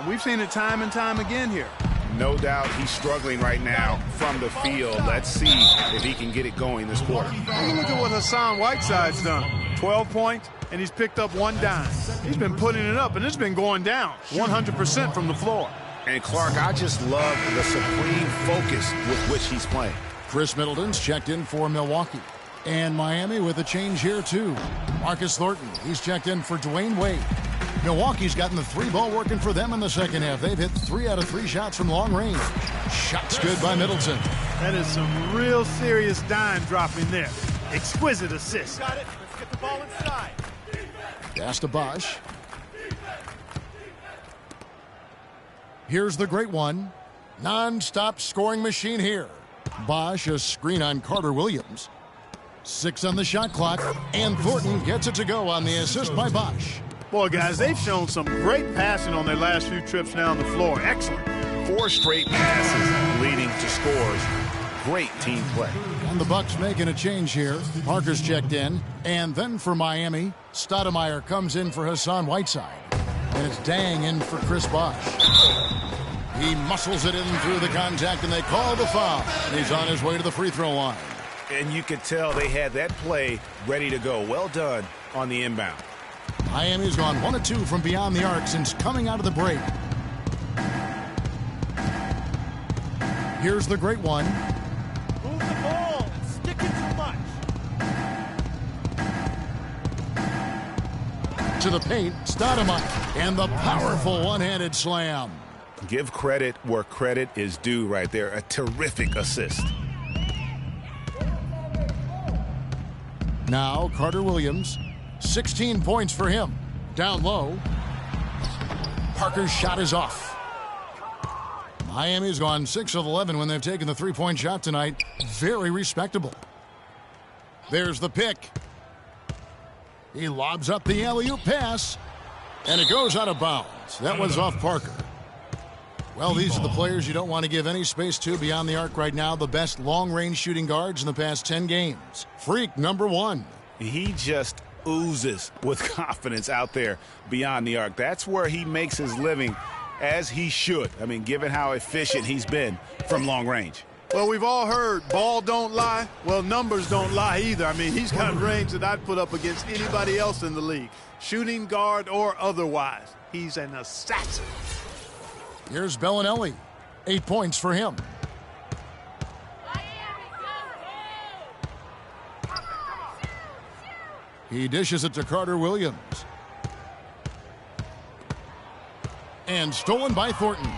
We've seen it time and time again here. No doubt he's struggling right now from the field. Let's see if he can get it going this quarter. Look at what Hassan Whiteside's done. 12 points, and he's picked up 1 dime. He's been putting it up, and it's been going down 100% from the floor. And, Clark, I just love the supreme focus with which he's playing. Chris Middleton's checked in for Milwaukee. And Miami with a change here, too. Marcus Thornton, he's checked in for Dwayne Wade. Milwaukee's gotten the 3-ball working for them in the second half. They've hit 3 out of 3 shots from long range. Shots good by Middleton. That is some real serious dime dropping there. Exquisite assist. Got it. Let's get the ball inside. Pass to Bosch. Here's the great one. Non-stop scoring machine here. Bosch, a screen on Carter Williams. 6 on the shot clock. And Thornton gets it to go on the assist by Bosch. Boy, guys, they've shown some great passing on their last few trips down the floor. Excellent. 4 straight passes leading to scores. Great team play. And the Bucks making a change here. Parker's checked in. And then for Miami, Stoudemire comes in for Hassan Whiteside. And it's Dang in for Chris Bosch. He muscles it in through the contact, and they call the foul. He's on his way to the free throw line. And you could tell they had that play ready to go. Well done on the inbound. Miami's gone 1 of 2 from beyond the arc since coming out of the break. Here's the great one. Move the ball. Stick it too much. To the paint, Stoudemire. And the powerful one-handed slam. Give credit where credit is due right there. A terrific assist. Now Carter Williams. 16 points for him. Down low. Parker's shot is off. Miami's gone 6 of 11 when they've taken the 3-point shot tonight. Very respectable. There's the pick. He lobs up the alley-oop pass, and it goes out of bounds. That was off Parker. Well, these are the players you don't want to give any space to beyond the arc right now. The best long-range shooting guards in the past 10 games. Freak number 1. He just oozes with confidence out there beyond the arc. That's where he makes his living, as he should. I mean, given how efficient he's been from long range. Well, we've all heard ball don't lie. Well, numbers don't lie either. I mean, he's got range that I'd put up against anybody else in the league, shooting guard or otherwise. He's an assassin. Here's Bellinelli. 8 points for him. He dishes it to Carter Williams. And stolen by Thornton.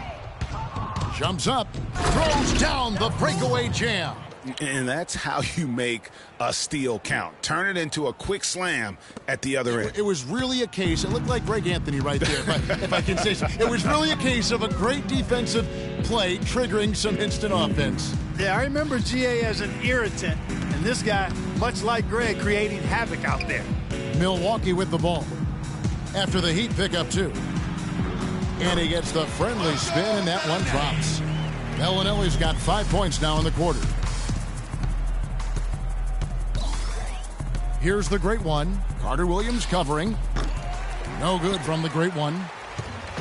Jumps up, throws down the breakaway jam. And that's how you make a steal count. Turn it into a quick slam at the other end. It was really a case, it looked like Greg Anthony right there, if I can say so. It was really a case of a great defensive play triggering some instant offense. Yeah, I remember GA as an irritant, and this guy, much like Greg, creating havoc out there. Milwaukee with the ball. After the Heat pick up 2. And he gets the friendly spin, and that one drops. Bellinelli's got 5 points now in the quarter. Here's the great one. Carter Williams covering. No good from the great one.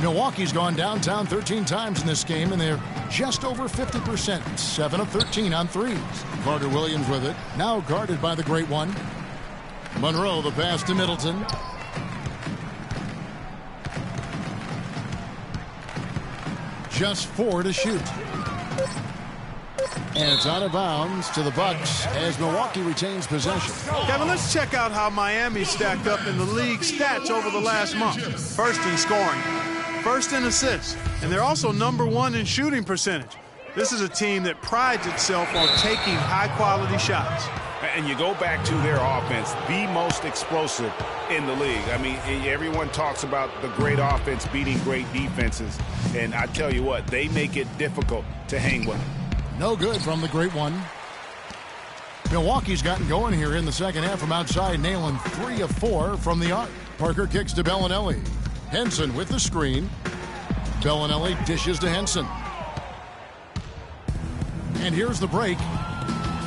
Milwaukee's gone downtown 13 times in this game, and they're just over 50%. 7 of 13 on threes. Carter Williams with it. Now guarded by the great one. Monroe, the pass to Middleton. Just 4 to shoot. And it's out of bounds to the Bucks as Milwaukee retains possession. Kevin, let's check out how Miami stacked up in the league stats over the last month. First in scoring, first in assists, and they're also number 1 in shooting percentage. This is a team that prides itself on taking high-quality shots. And you go back to their offense, the most explosive in the league. I mean, everyone talks about the great offense beating great defenses. And I tell you what, they make it difficult to hang with them. No good from the great one. Milwaukee's gotten going here in the second half from outside, nailing 3 of 4 from the arc. Parker kicks to Bellinelli. Henson with the screen. Bellinelli dishes to Henson. And here's the break.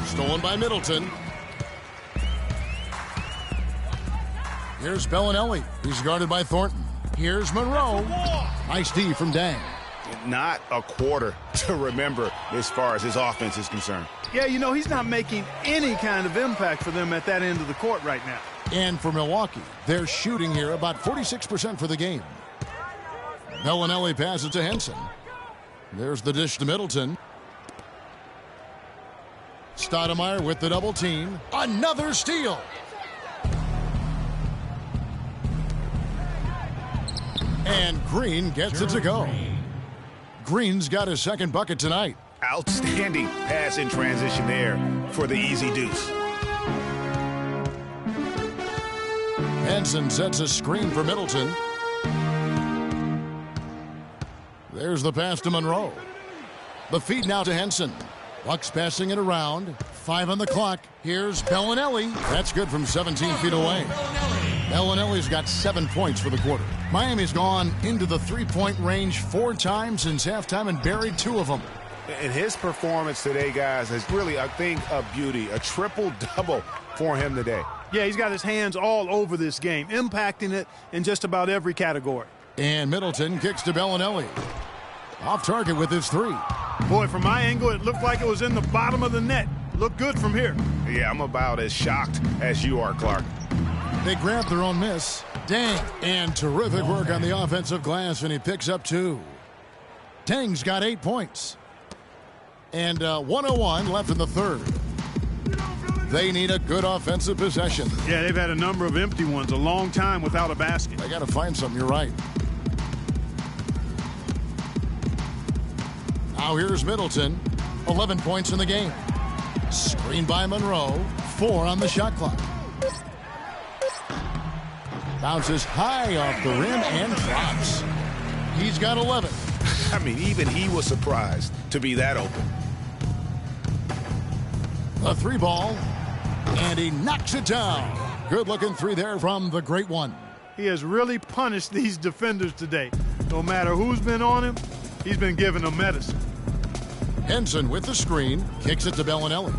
Stolen by Middleton. Here's Bellinelli. He's guarded by Thornton. Here's Monroe. Nice D from Dang. Not a quarter to remember as far as his offense is concerned. Yeah, you know, he's not making any kind of impact for them at that end of the court right now. And for Milwaukee, they're shooting here about 46% for the game. Bellinelli passes to Henson. There's the dish to Middleton. Stoudemire with the double team. Another steal. And Green gets it to go. Green's got his second bucket tonight. Outstanding pass in transition there for the easy deuce. Henson sets a screen for Middleton. There's the pass to Monroe. The feed now to Henson. Bucks passing it around. 5 on the clock. Here's Bellinelli. That's good from 17 feet away. Bellinelli's got 7 points for the quarter. Miami's gone into the three-point range 4 times since halftime and buried 2 of them. And his performance today, guys, is really a thing of beauty. A triple-double for him today. Yeah, he's got his hands all over this game, impacting it in just about every category. And Middleton kicks to Bellinelli. Off target with his 3. Boy, from my angle, it looked like it was in the bottom of the net. Looked good from here. Yeah, I'm about as shocked as you are, Clark. They grab their own miss. Dang. And terrific work on the offensive glass, and he picks up 2. Dang's got 8 points. And 1:01 left in the third. They need a good offensive possession. Yeah, they've had a number of empty ones, a long time without a basket. They got to find something, you're right. Now here's Middleton. 11 points in the game. Screened by Monroe. 4 on the shot clock. Bounces high off the rim and drops. He's got 11. I mean, even he was surprised to be that open. A 3 ball. And he knocks it down. Good-looking three there from the Great One. He has really punished these defenders today. No matter who's been on him, he's been giving them medicine. Henson with the screen, kicks it to Bellinelli.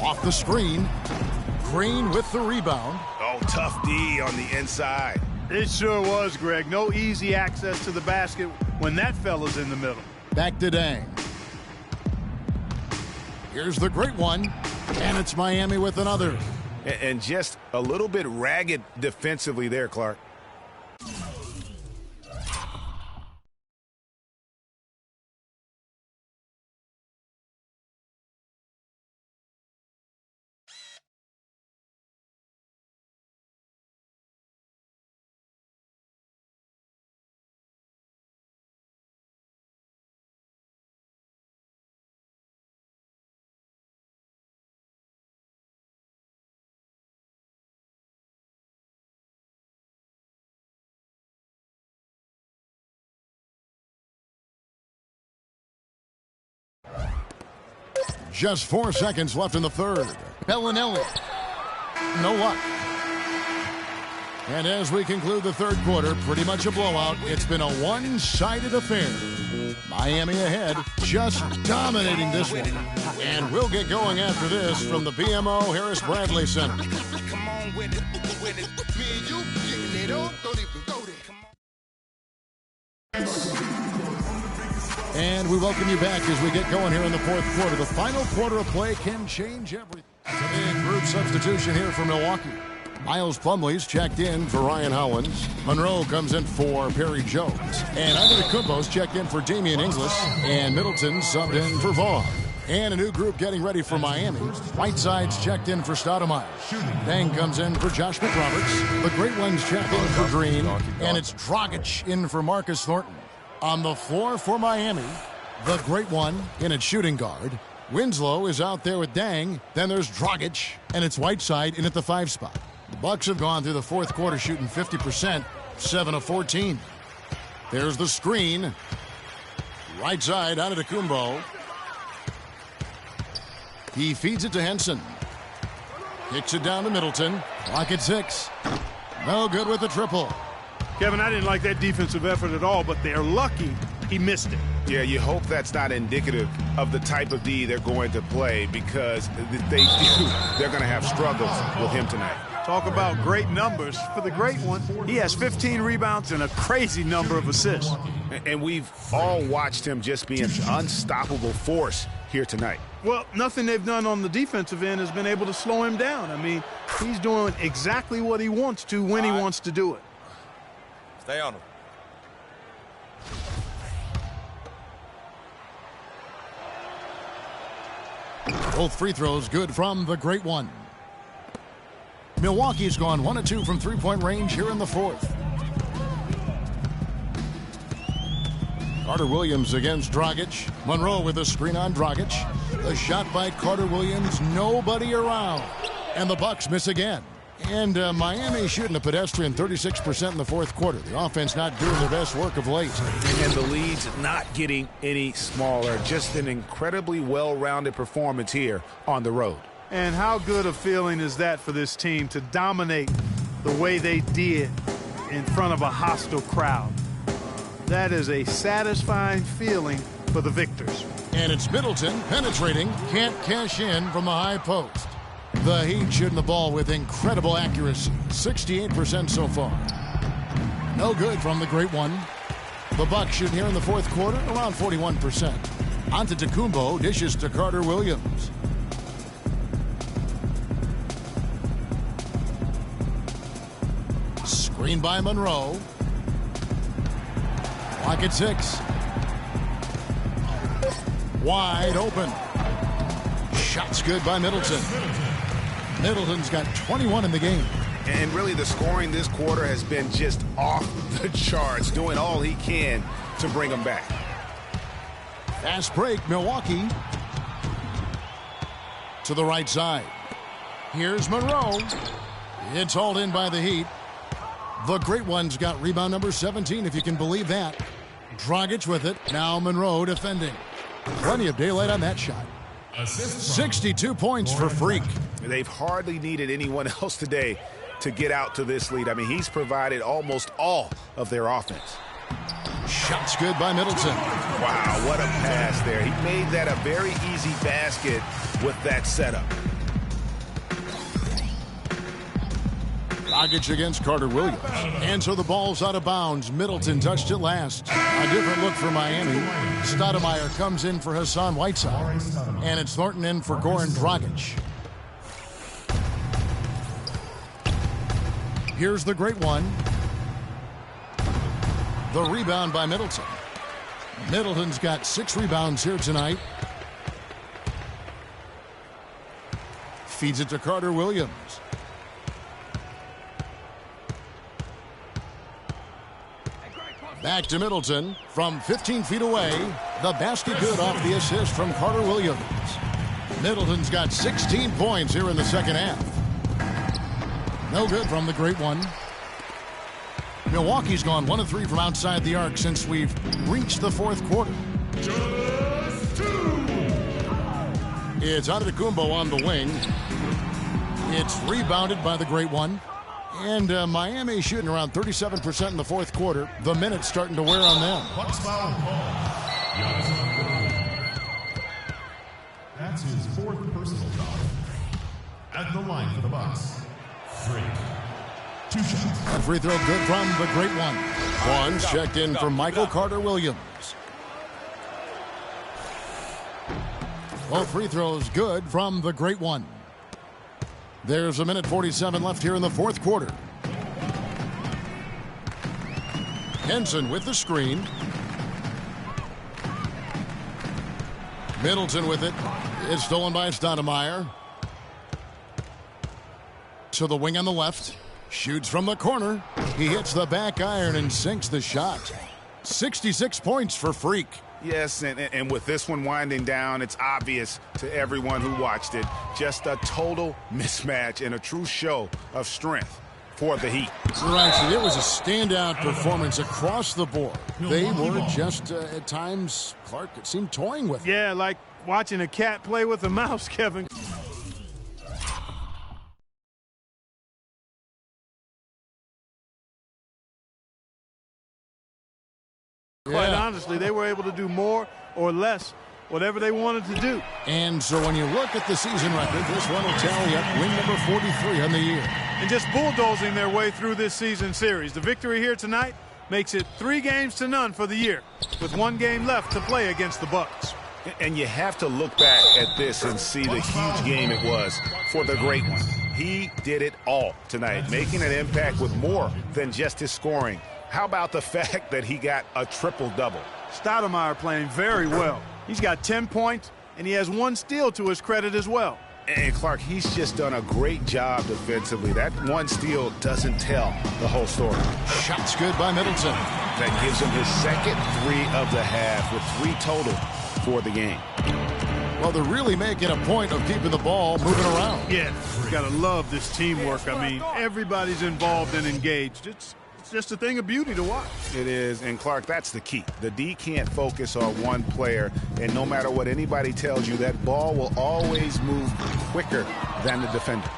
Off the screen, Green with the rebound. Oh, tough D on the inside. It sure was, Greg. No easy access to the basket when that fella's in the middle. Back to Dang. Here's the Great One, and it's Miami with another. And just a little bit ragged defensively there, Clark. Just 4 seconds left in the third. Bellinelli. No luck. And as we conclude the third quarter, pretty much a blowout. It's been a one-sided affair. Miami ahead, just dominating this one. And we'll get going after this from the BMO Harris Bradley Center. Come on with it, with it. Me and you getting it up, don't even go there. And we welcome you back as we get going here in the fourth quarter. The final quarter of play can change everything. Big group substitution here for Milwaukee. Miles Plumlee's checked in for Ryan Howlands. Monroe comes in for Perry Jones. And Antetokounmpo's checked in for Damian Inglis. And Middleton subbed in for Vaughn. And a new group getting ready for Miami. Whiteside's checked in for Stoudemire. Dang comes in for Josh McRoberts. The Great One's checked in for Green. And it's Dragic in for Marcus Thornton. On the floor for Miami, the Great One in at shooting guard. Winslow is out there with Dang. Then there's Dragic, and it's Whiteside in at the 5 spot. Bucks have gone through the fourth quarter shooting 50%, 7 of 14. There's the screen. Right side, Antetokounmpo. He feeds it to Henson. Kicks it down to Middleton. Clock at 6. No good with the triple. Kevin, I didn't like that defensive effort at all, but they're lucky he missed it. Yeah, you hope that's not indicative of the type of D they're going to play, because they're going to have struggles with him tonight. Talk about great numbers for the Great One. He has 15 rebounds and a crazy number of assists. And we've all watched him just be an unstoppable force here tonight. Well, nothing they've done on the defensive end has been able to slow him down. I mean, he's doing exactly what he wants to when he wants to do it. Stay on him. Both free throws good from the Great One. Milwaukee's gone 1 of 2 from three-point range here in the fourth. Carter Williams against Dragic. Monroe with a screen on Dragic. The shot by Carter Williams, nobody around. And the Bucks miss again. And Miami shooting a pedestrian 36% in the fourth quarter. The offense not doing their best work of late. And the lead's not getting any smaller. Just an incredibly well-rounded performance here on the road. And how good a feeling is that for this team to dominate the way they did in front of a hostile crowd? That is a satisfying feeling for the victors. And it's Middleton penetrating, can't cash in from the high post. The Heat shooting the ball with incredible accuracy, 68% so far. No good from the Great One. The Bucks shooting here in the fourth quarter around 41%. Antetokounmpo dishes to Carter Williams. Screen by Monroe. Clock at 6. Wide open. Shots good by Middleton. Middleton's got 21 in the game. And really the scoring this quarter has been just off the charts, doing all he can to bring them back. Fast break, Milwaukee. To the right side. Here's Monroe. It's hauled in by the Heat. The Great One's got rebound number 17, if you can believe that. Dragic with it. Now Monroe defending. Plenty of daylight on that shot. 62 points for Freak. They've hardly needed anyone else today to get out to this lead. I mean, he's provided almost all of their offense. Shots good by Middleton. Wow, what a pass there. He made that a very easy basket with that setup. Dragic against Carter Williams. And so the ball's out of bounds. Middleton touched it last. A different look for Miami. Stoudemire comes in for Hassan Whiteside. And it's Thornton in for Goran Dragic. Here's the great one. The rebound by Middleton. Middleton's got 6 rebounds here tonight. Feeds it to Carter Williams. Back to Middleton from 15 feet away. The basket good off the assist from Carter Williams. Middleton's got 16 points here in the second half. No good from the great one. Milwaukee's gone 1 of 3 from outside the arc since we've reached the fourth quarter. Just 2. It's Antetokounmpo on the wing. It's rebounded by the great one. And Miami shooting around 37% in the fourth quarter. The minutes starting to wear on them. Bucks foul ball. That's his 4th personal foul. At the line for the Bucks. 3. 2 shots. A free throw good from the great one. One's checked in for Michael Carter Williams. Both free throws good from the great one. There's a minute 47 left here in the fourth quarter. Henson with the screen. Middleton with it. It's stolen by Stoudemire. To the wing on the left. Shoots from the corner. He hits the back iron and sinks the shot. 66 points for Freak. Yes, and with this one winding down, it's obvious to everyone who watched it. Just a total mismatch and a true show of strength for the Heat. Right, it was a standout performance across the board. They were just, at times, Clark, it seemed toying with it. Yeah, like watching a cat play with a mouse, Kevin. Quite honestly, they were able to do more or less, whatever they wanted to do. And so when you look at the season record, this one will tally up win number 43 on the year. And just bulldozing their way through this season series. The victory here tonight makes it 3-0 for the year, with 1 game left to play against the Bucks. And you have to look back at this and see the huge game it was for the great one. He did it all tonight, making an impact with more than just his scoring. How about the fact that he got a triple-double? Stoudemire playing very well. He's got 10 points, and he has 1 steal to his credit as well. And Clark, he's just done a great job defensively. That 1 steal doesn't tell the whole story. Shots good by Middleton. That gives him his second 3 of the half with 3 total for the game. Well, they're really making a point of keeping the ball moving around. Yeah, gotta love this teamwork. I mean, everybody's involved and engaged. It's just a thing of beauty to watch. It is, and Clark, that's the key. The D can't focus on one player, and no matter what anybody tells you, that ball will always move quicker than the defender.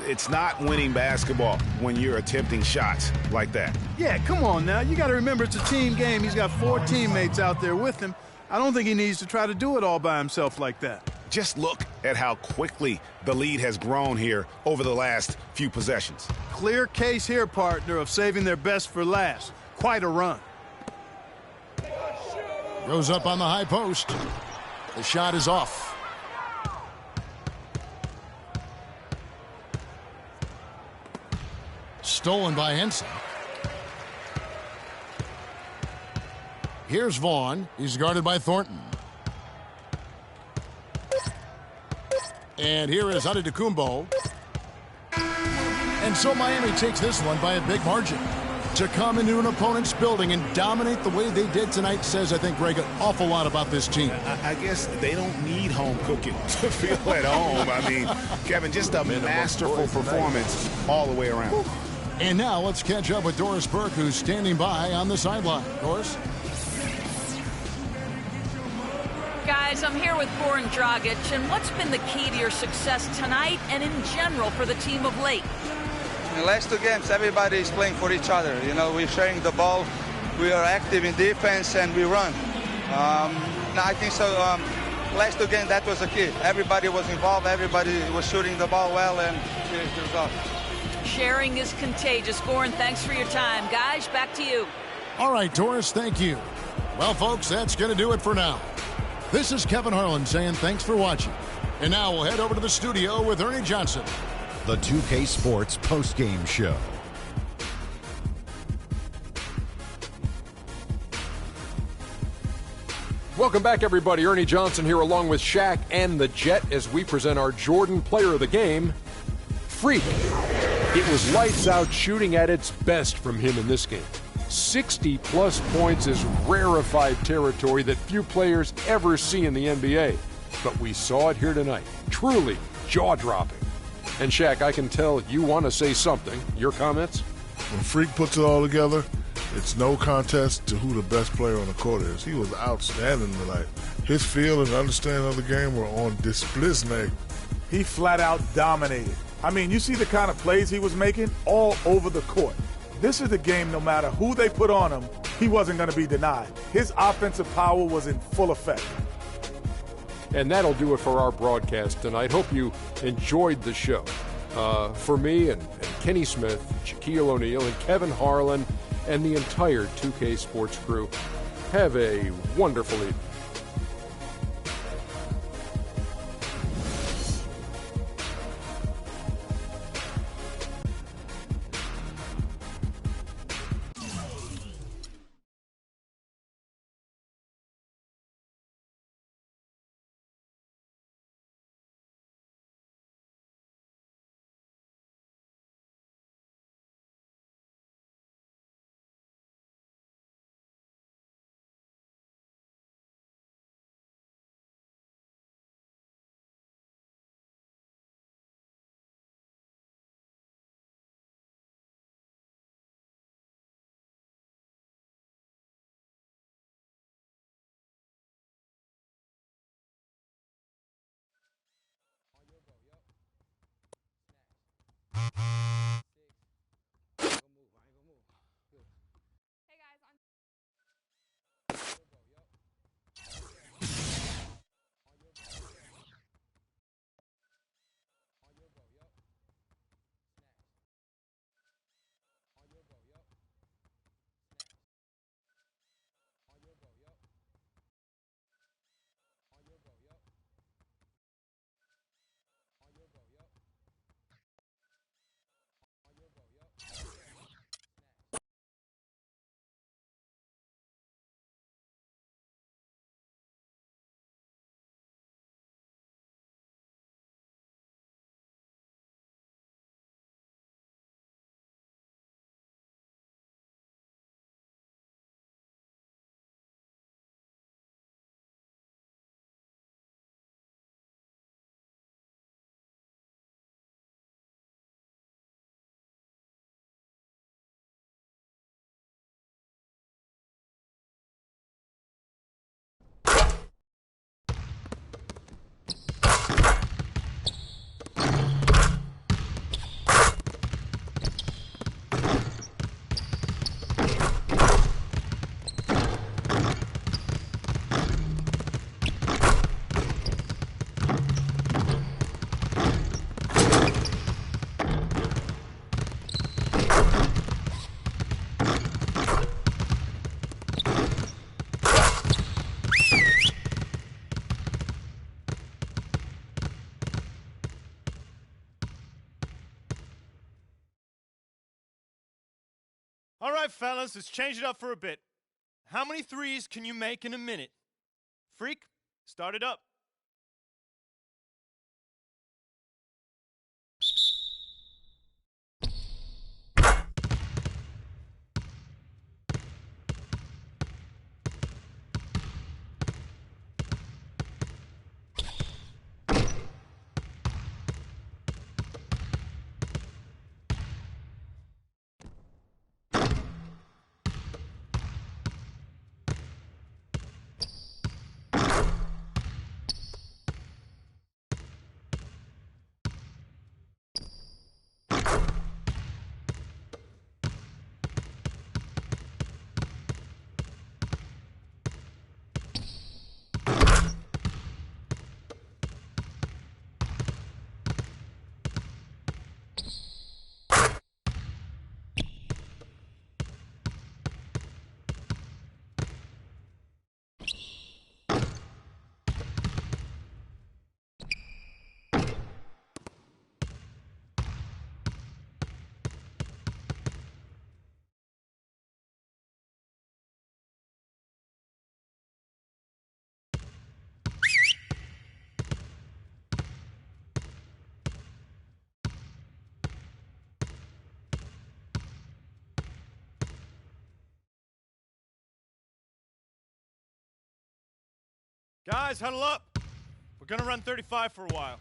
It's not winning basketball when you're attempting shots like that. Yeah, come on now. You got to remember it's a team game. He's got 4 teammates out there with him. I don't think he needs to try to do it all by himself like that. Just look at how quickly the lead has grown here over the last few possessions. Clear case here, partner, of saving their best for last. Quite a run. Goes up on the high post. The shot is off. Stolen by Henson. Here's Vaughn. He's guarded by Thornton. And here is Antetokounmpo. And so Miami takes this one by a big margin. To come into an opponent's building and dominate the way they did tonight says, I think, Greg, an awful lot about this team. I guess they don't need home cooking to feel at home. I mean, Kevin, just a masterful performance all the way around. And now let's catch up with Doris Burke, who's standing by on the sideline. Doris? guys. I'm here with Goran Dragic. And what's been the key to your success tonight and in general for the team of late? In the last 2 games, everybody is playing for each other. You know, we're sharing the ball, we are active in defense, and we run. I think so. Last 2 games, that was the key. Everybody was involved, everybody was shooting the ball well, and here's the result. Sharing is contagious. Goran, thanks for your time. Guys, back to you. All right, Doris, thank you. Well, folks, that's going to do it for now. This is Kevin Harlan saying thanks for watching. And now we'll head over to the studio with Ernie Johnson. The 2K Sports postgame show. Welcome back, everybody. Ernie Johnson here along with Shaq and the Jet as we present our Jordan Player of the Game, Freak. It was lights out shooting at its best from him in this game. 60-plus points is rarefied territory that few players ever see in the NBA. But we saw it here tonight. Truly jaw-dropping. And Shaq, I can tell you want to say something. Your comments? When Freak puts it all together, it's no contest to who the best player on the court is. He was outstanding tonight. His feel and understanding of the game were on display. He flat out dominated. I mean, you see the kind of plays he was making all over the court. This is the game, no matter who they put on him, he wasn't going to be denied. His offensive power was in full effect. And that'll do it for our broadcast tonight. Hope you enjoyed the show. For me and Kenny Smith, Shaquille O'Neal, and Kevin Harlan, and the entire 2K Sports crew, have a wonderful evening. All right, fellas, let's change it up for a bit. How many threes can you make in a minute? Freak, start it up. Guys, huddle up. We're gonna run 35 for a while.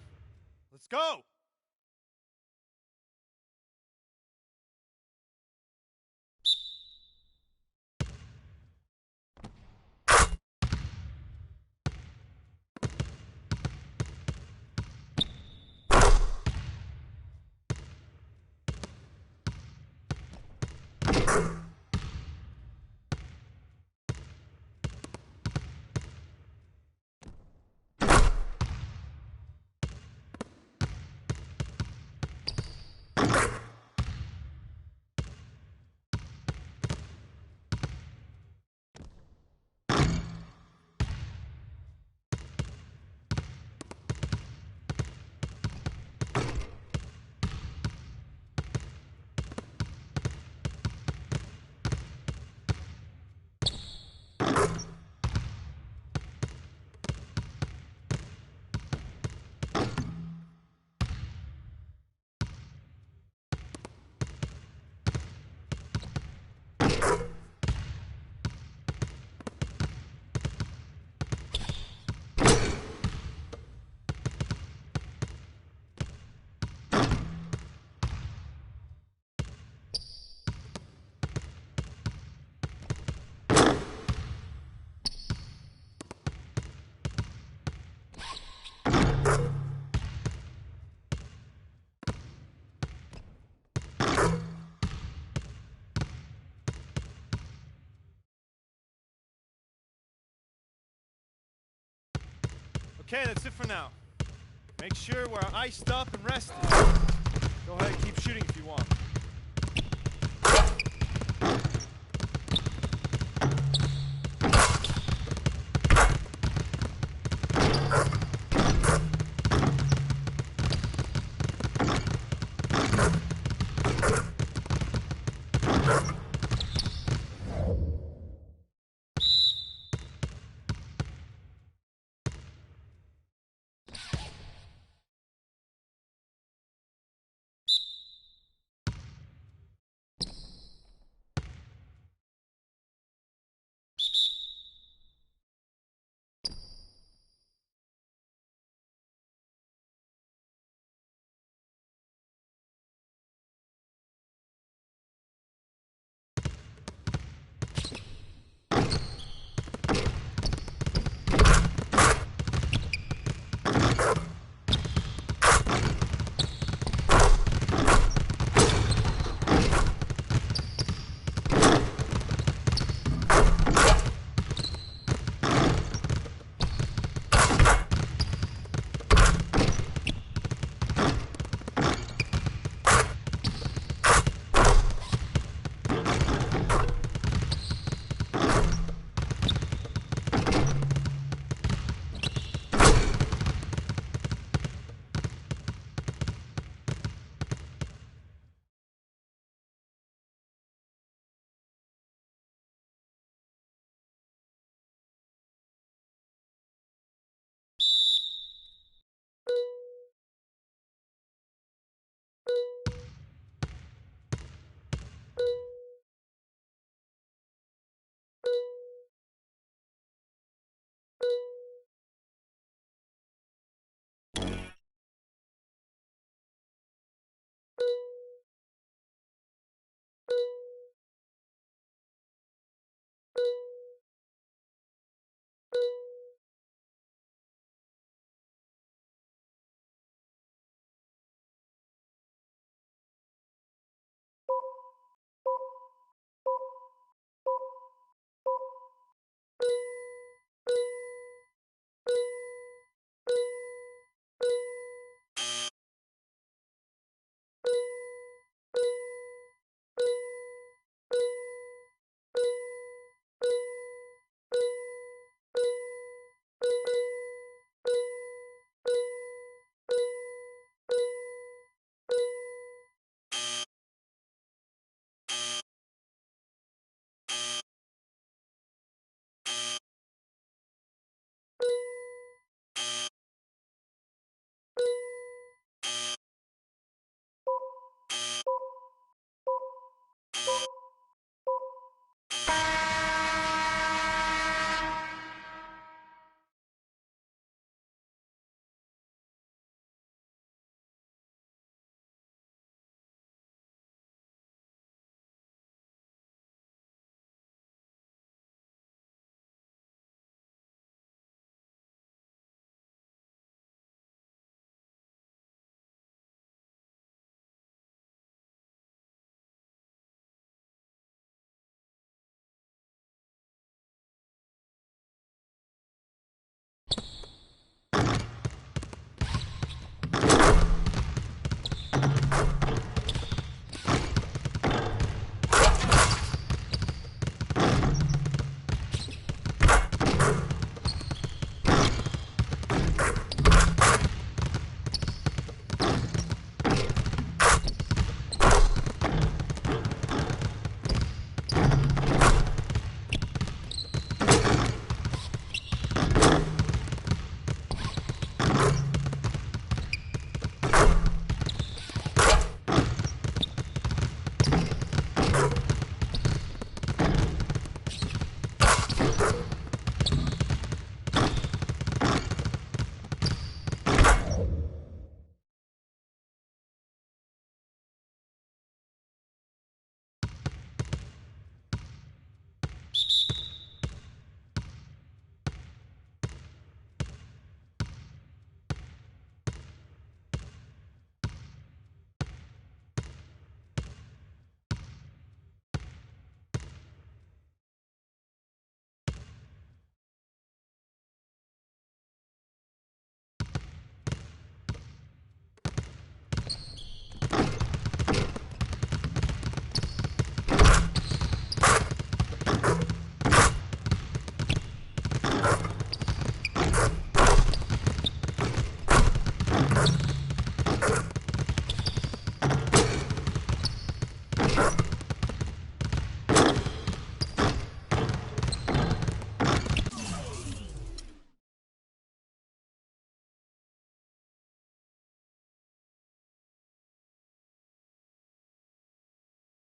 Let's go! Okay, that's it for now. Make sure we're iced up and rested. Go ahead and keep shooting if you want.